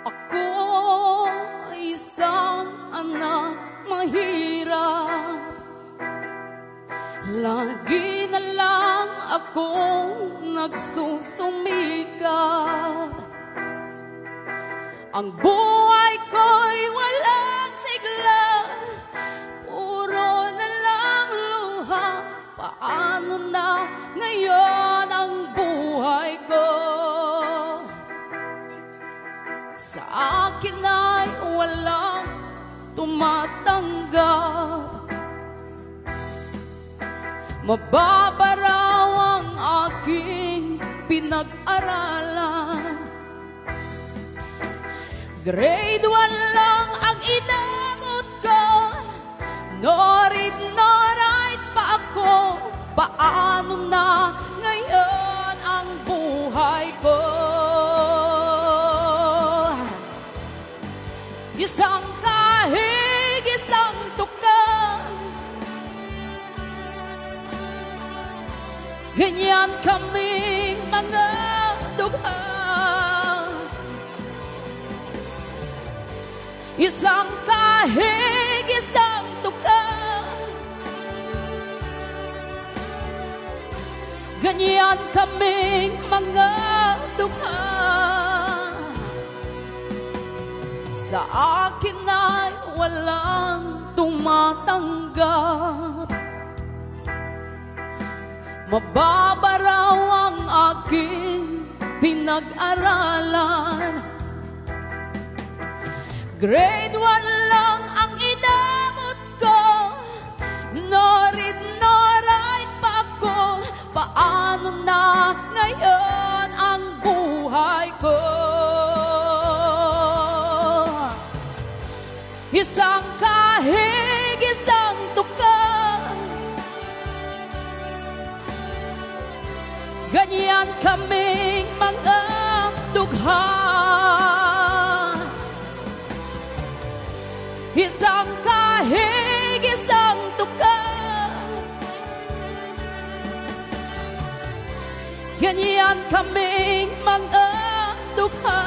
Ako ay isang anak mahirap. Lagi na lang akong nagsusumikap. Ang buhay ko'y walang sigla, puro na lang luha. Paano na ngayon ang buhay ko? Sa akin ay walang tumatanggap. Mababaraw ang aking pinag-aralan. Grade 1 lang ang inabot ko. No read, no write pa ako. Paano na ngayon ang buhay ko? Isang kahig, isang tuka, ganyan kaming mga dugha. Isang kahig, isang tuka, ganyan kaming mga dugha. Sa akin ay walang tumatanggap. Mababaraw ang aking pinag-aralan. Grade 1 lang ang inabot ko. No read, no write pa ako. Paano na ngayon ang buhay ko? Isang kahig, isang tuka, ganyan kaming mga dugha. Isang kahig, isang tuka, ganyan kaming mga dugha.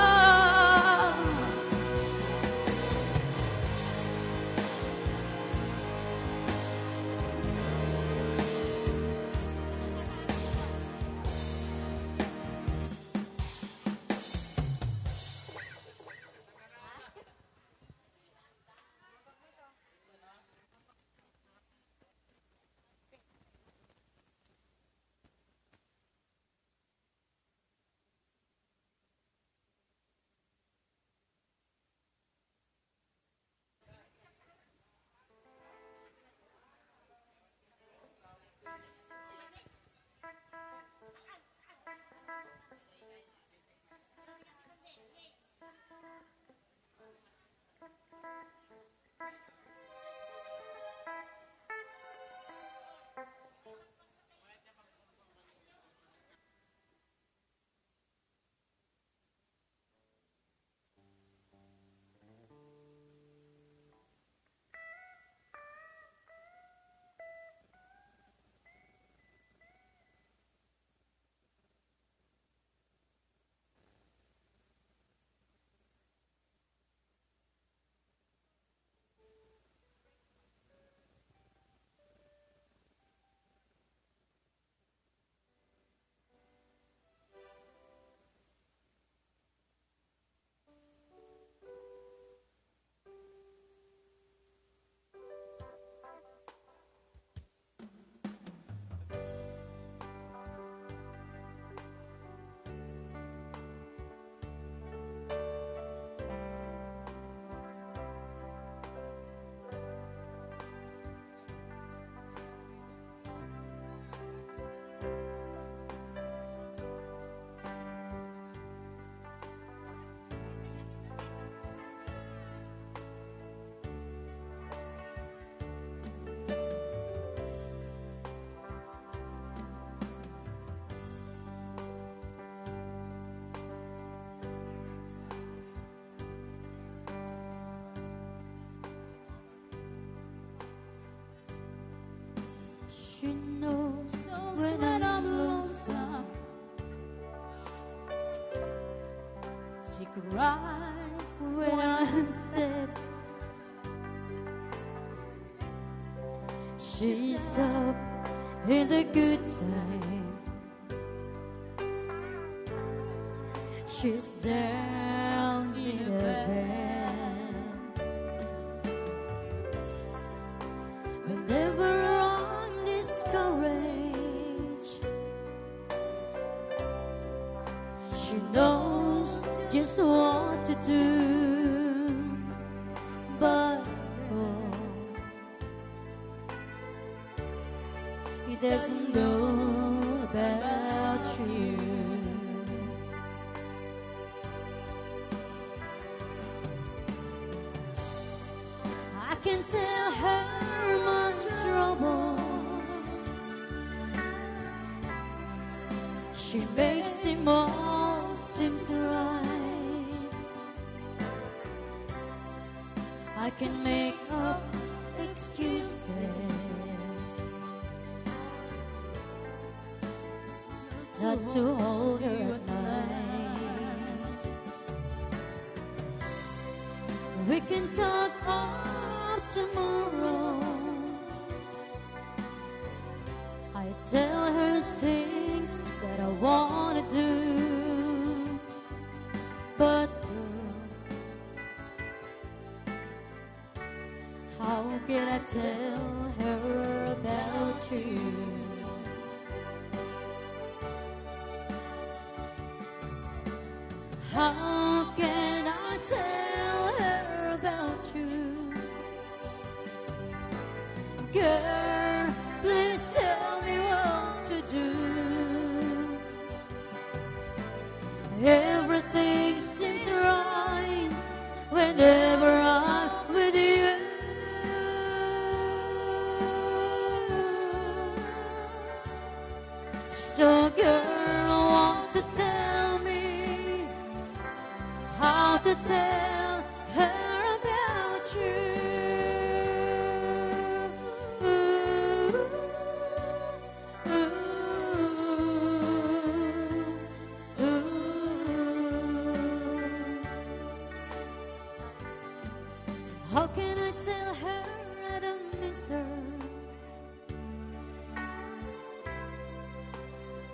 She knows when I'm lonesome. She cries when I'm sad. She's up in the good times. She's down in the bad. Whenever I'm discouraged, she knows just what to do. But he doesn't know about you. I can tell her my troubles. She makes them all seem right. I can make up excuses not to hold her at night. We can talk all tomorrow. I tell her things that I wanna do, but how can I tell her about you? How can I tell her about you? Girl, please tell me what to do. Everything seems right whenever I'm with you. So girl, I want to tell me how to tell her about you. How can I tell her I don't miss her?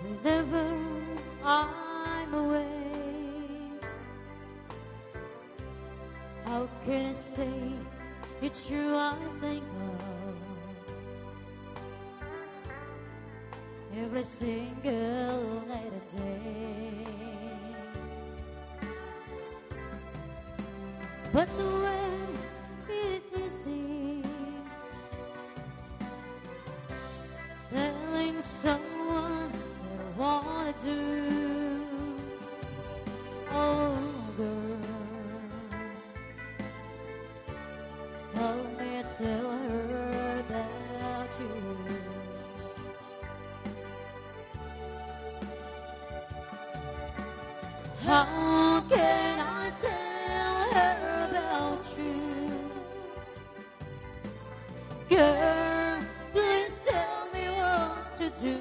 Whenever I'm away, how can I say it's true I think of every single night and day? But when it easy telling someone that I wanna do, oh girl, help me tell her about you. How can I tell her about you? Girl, please tell me what to do.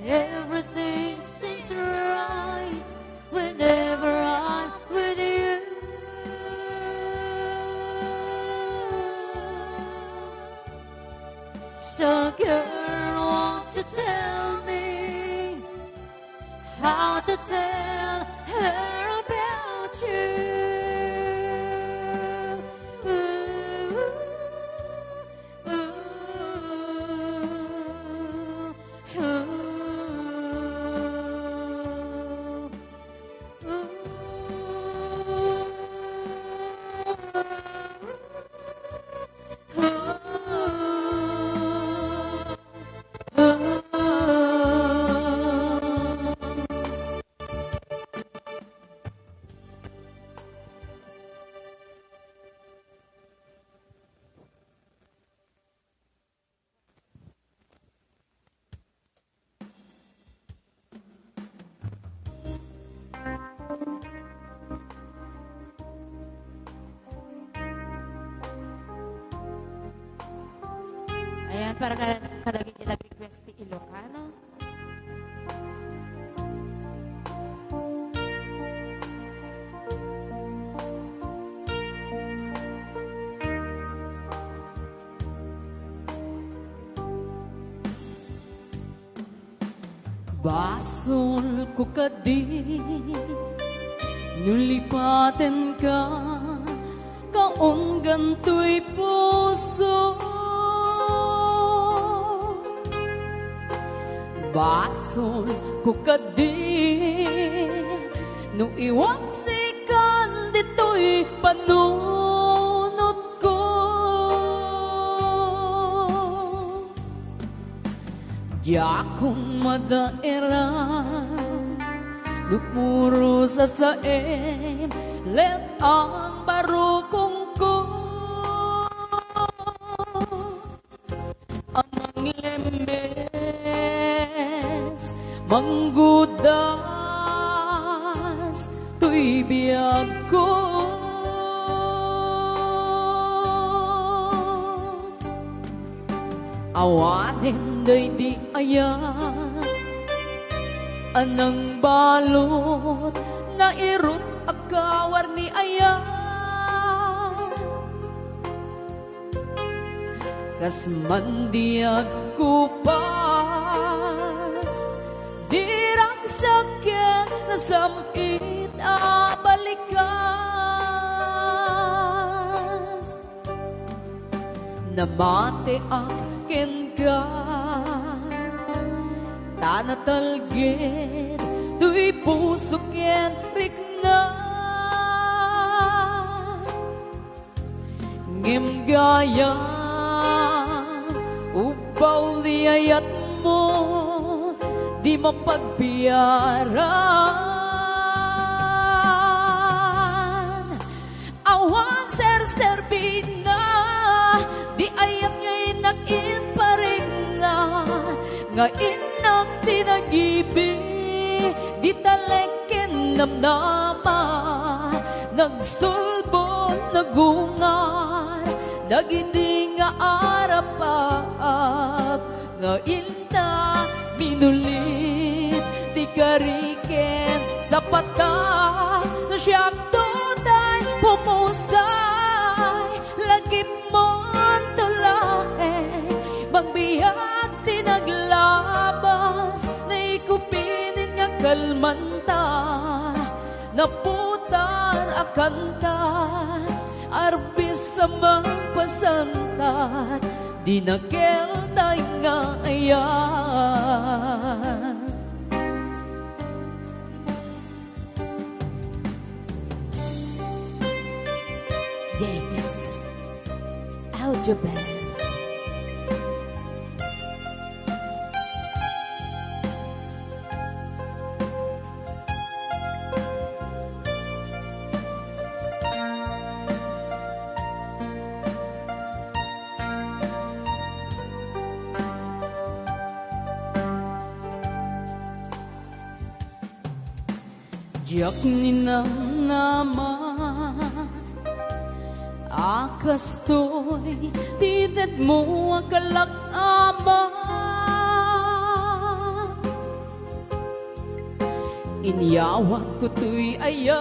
Everything seems right whenever I'm with you. So girl, want to tell me how to tell her about you. para kadagit niya nag-request ti Ilocano. Basol ko kadi, nulipaten ka, kaong ganto'y puso. Basol ko kadi, no iwang sikan dito'y panunot ko. Di akong madairan, no puro sa saem, let ang barukong ko. Amang lemes, manggudas, tuy biyag ko. Awanin day di ayan, anang balot na irot agkawar ni ayan. Kas mandiag kupas, dirang sakit na sampit abalikas. Namate akin ka, tanatalgit, tuy puso ken rikna. Ngem gaya, upaw liyayat mo, di mapagbiyaran. Awan ser-serbina, di ayat ngayon nag-imparig na, ngayon nagtinagibig, di talekin namnama, nagsulbon, nagungar, nagindi nga arapap, ngayon na minulit, di kariken sa pata, na siyang tutay pumusay, lagi mon tulae, magbiyag tinaglabas, na ikupinin nga kalmanta, na putar akanta, arbis sa magpasantat, di nageltay nga ayan. Yates, audio band. Diyak ninang naman, akas to'y tinet mo agalak ama. Inyawag ko to'y ayan,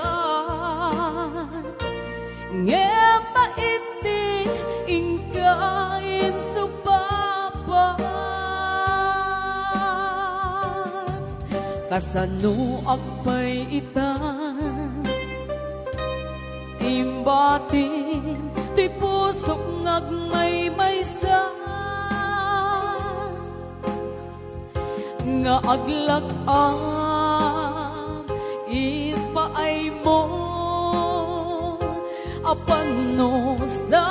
ngem maiti ingkain supapan. Kasano agpay itan, imbatin ti pusok ngagmaymaysa, nga aglak-am ipaay mo apanosa.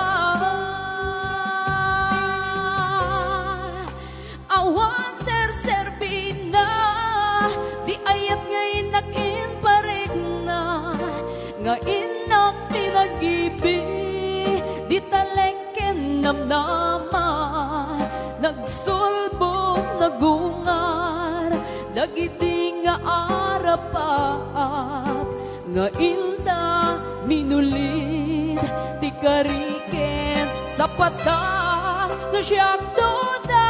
Awan ser-serbina, di ayat ngayon nakin parig na, ngayon nagtinagibi, di taleken namnama, nagsulbo, nagungar, dagiti nga arapap, ngayon na minulit, di kariken sa pata, na siyang doda,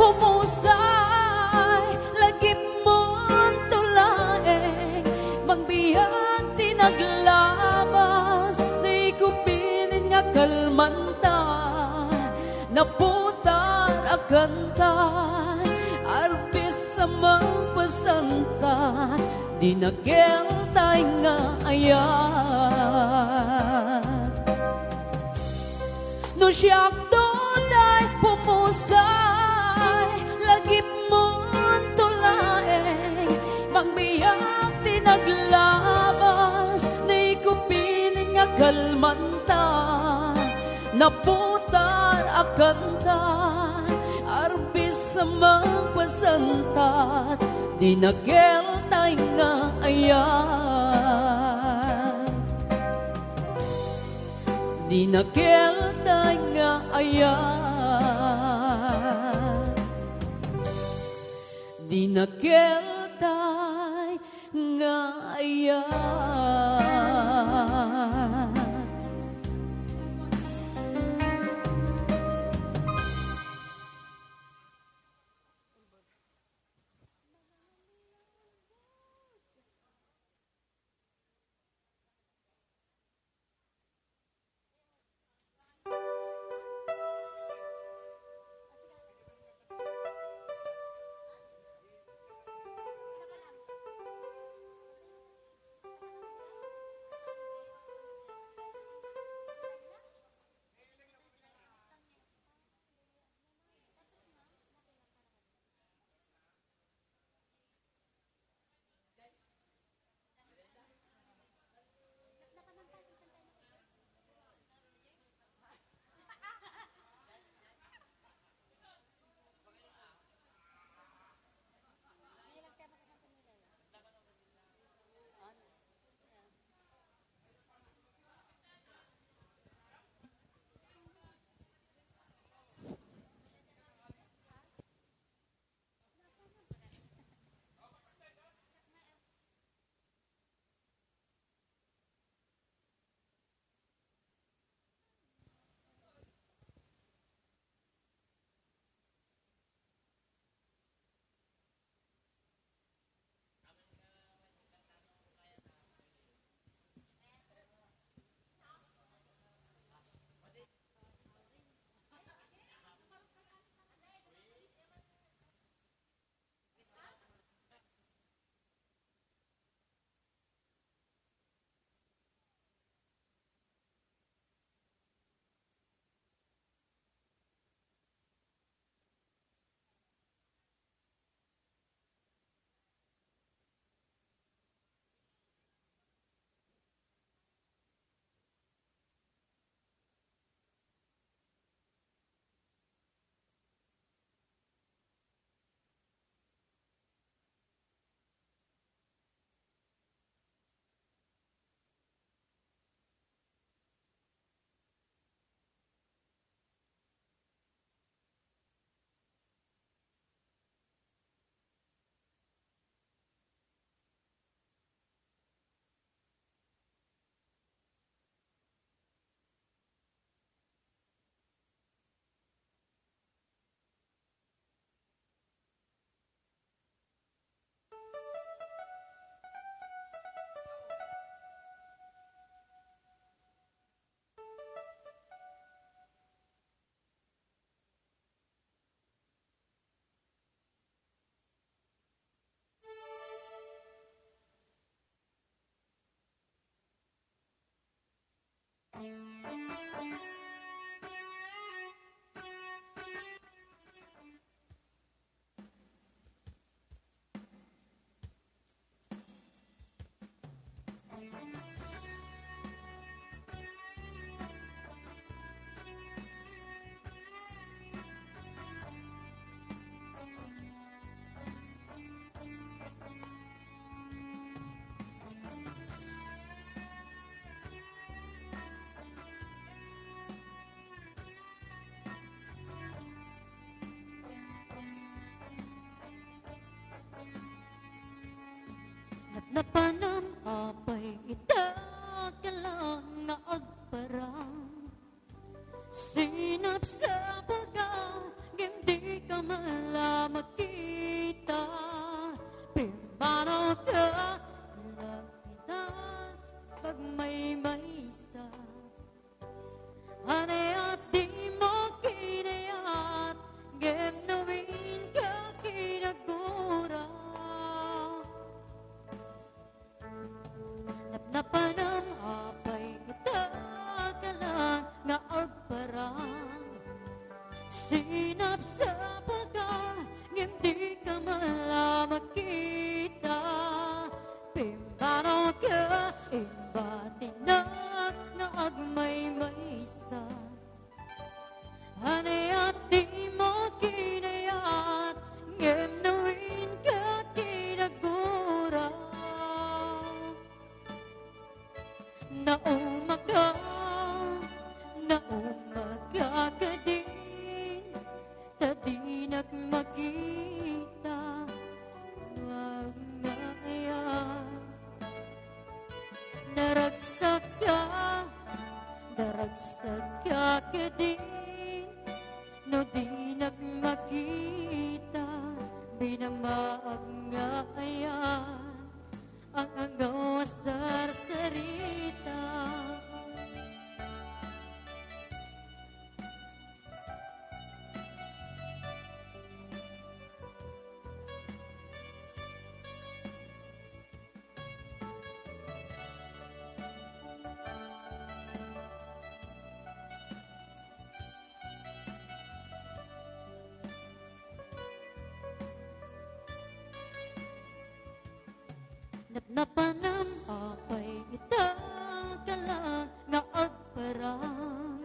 pumusay, lagip mon tulaeng, magbiyan tinaglabas, di kupinin nga kalmanta, naputar akanta, arbis sa mapasanta, di nageltay nga ayat. No siyak doday pumusay, lagip mon tulaeng, magbiyak tinaglabas, di kupinin nga kalmanta, naputar akanta, arbis sa mapasanta, di nageltay nga ayat. Di nageltay nga ayat. Di nageltay nga ayat. Napanam apay itagalang na agparang sinap sa baga, hindi ka malay. Naragsag ka din, no di nagmakita, binamaag nga ayan, ang agaw sarsarita. Napnapanam apay itang kalang nga agparang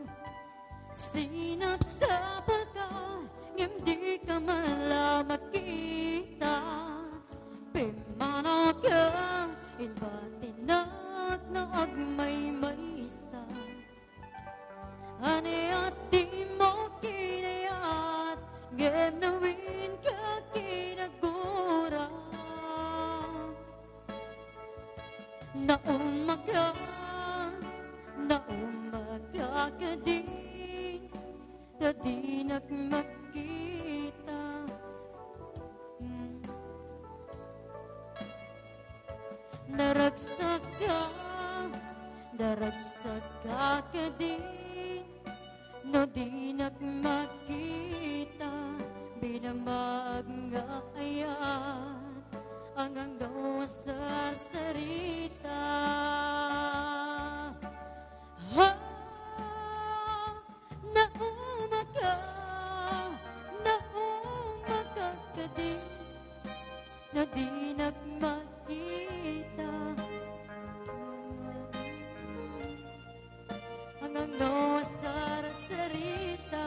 sinap sa pagka ngem di ka mala makita pimanaw ka inbatinak na agmay-maysa ani at di mo kinayat ngem nawin ka kinagura na umaga ka din, na di nagmakita. Naragsak ka din, no di nagmakita, binamag nga ayan, ang anggaw sa sarita. Naumaka ka din, na di nagmakita, ang anggaw sa sarita.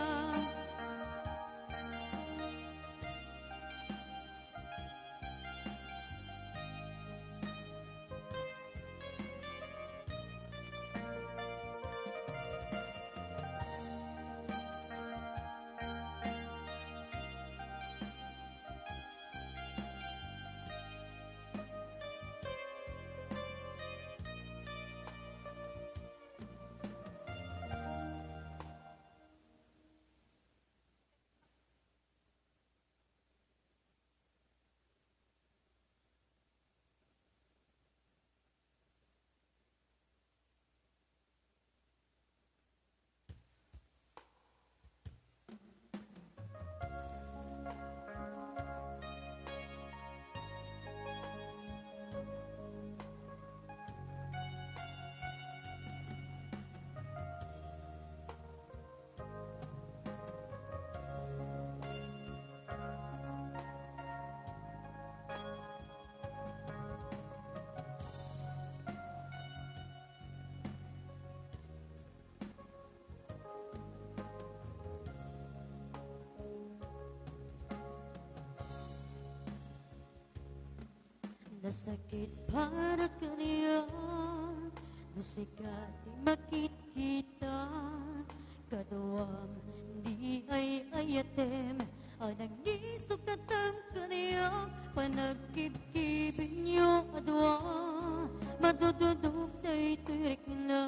Nasakit para kaniya, nasikat di makikita, kaduwang di ay ayatem, ang nangisukatang kaniya, panagkibkibin niyo adwa, madududog na itirik na,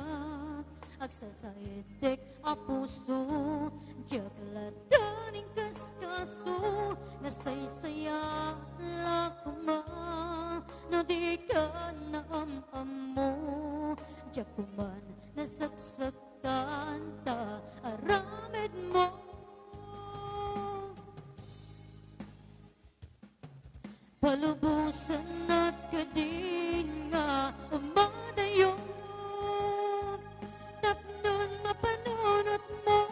agsasaitik a puso, jakladaning kaskaso, nasaysaya lakuma, no di ka naamamo, jakuman nasaksaktan ta aramid mo. Palubusan at kadin nga umadayon, tapnon mapanunot mo,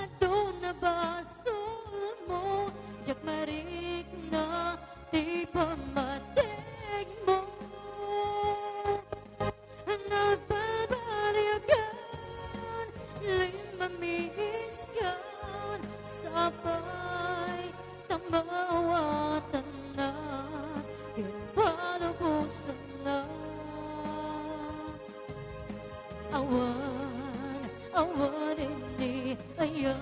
adon na basul mo, jak marik na di pamatig mo. Nagpabalikan, limamihiskan, sabay tamawatan na, kinpalubusan na. Awan hindi ayan.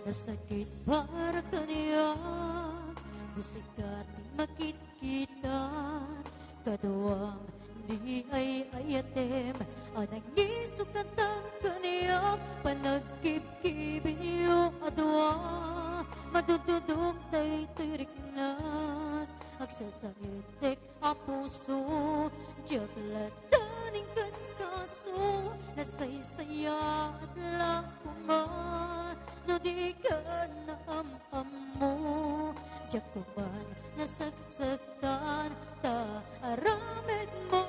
nasakit para kaniya. Musikat makikita, kaduang di ay ayatem. Anang isukat ang kaniya, panagkib-kibin niyo adwa. Madududog tay tirik na, agsasangitik ang puso. Diyagladaning kaskaso, nasaysaya at lakuman. No di ka na am-amo, diyakuman nasagsagtan, taaramid mo.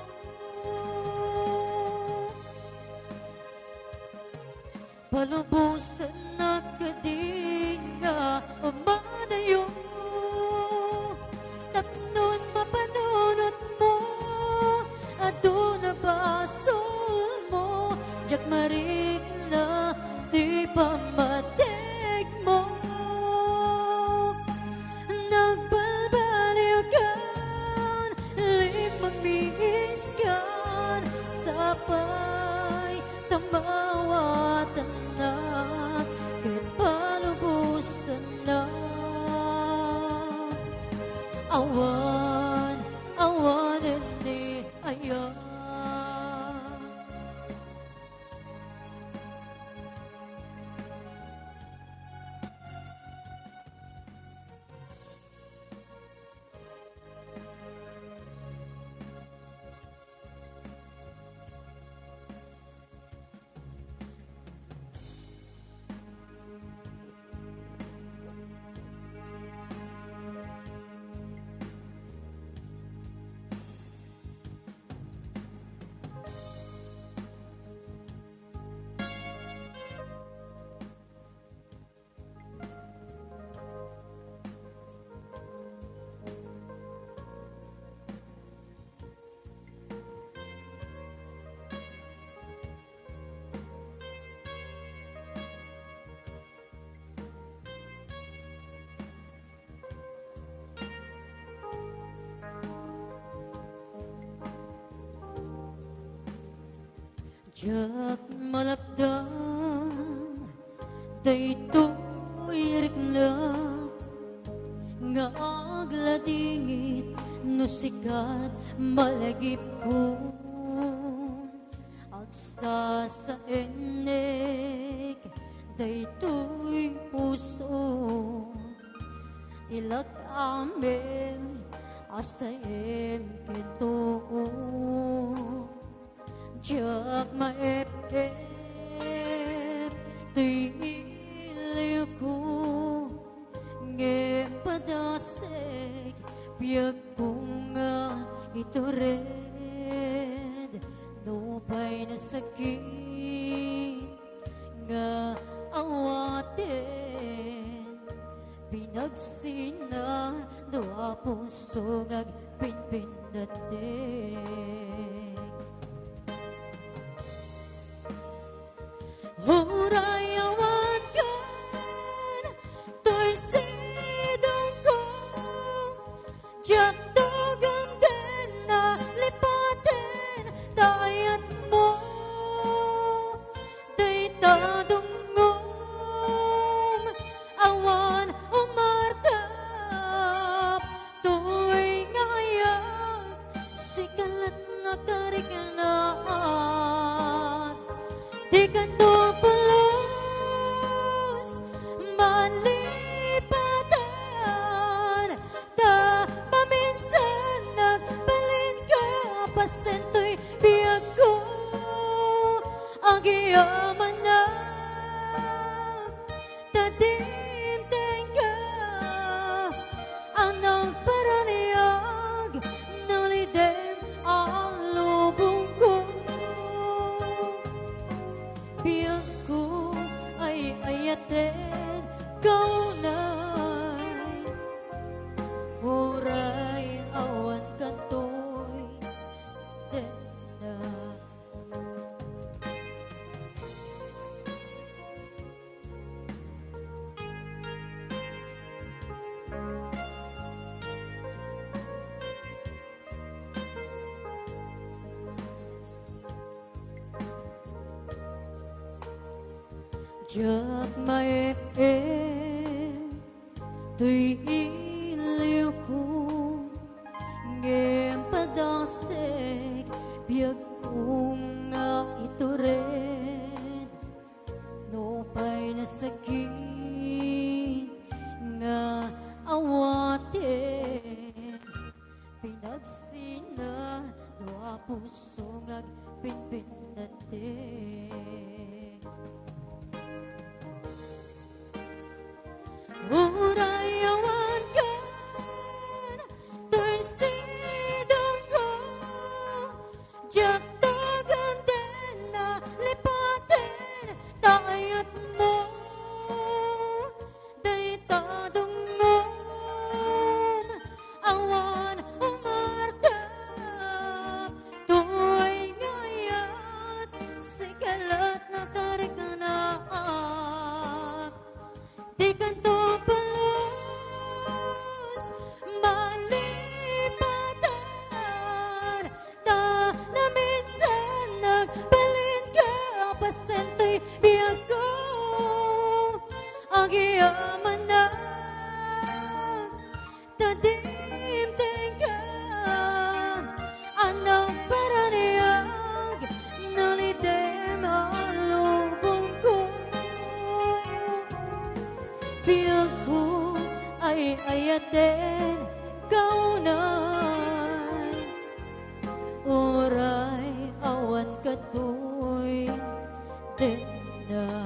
Palubusan na kadinga, umadayo. Tapnon mapanunot mo, ado na basol mo. Diyak marik na, di pa matig mo. Nagbalbaliw kan, limang bihis kan, sapay tamawatan na, kay palubusan na. Awan, awanin ni ayan. Diyak malapdan, daytoy rikna, nga agladingit, no sikat malagip ko. Agsa sa enek, daytoy puso, tilag amin, asayem kito. Diyak maep-ep, tiliw ko, nge padasek, biyag ko nga ito red, nupay na sakit, nga awatin, pinagsina, doa puso ngag pinpindatin. Hurayawan kan, to'y sidong ko, diyak tugang din na lipatin, tayat mo, day tadungom, awan umartap, to'y ngayak, sikalat na tarikanaan, di kanto sento'y biyag ko, agiyaman na, tadimteng ka, ang nagparaniyag, nalidem ang lubong ko. Biyag ko ay ayatin, kaunay, huray awan kanto. Chợt mai em tuy iliu ko ngem padasek biag kong nga ito rin no pa'y nasakit nga awatin pinagsina dua puso nga pinpinatin urayawan ka to'y sidong ko jak tagan din na lipatin tayat mo day tadungon awan umartap to'y ngayat sikalat na tarik na naak di kanto Pilku ay ayaten kaunay Oray awan katoy tenda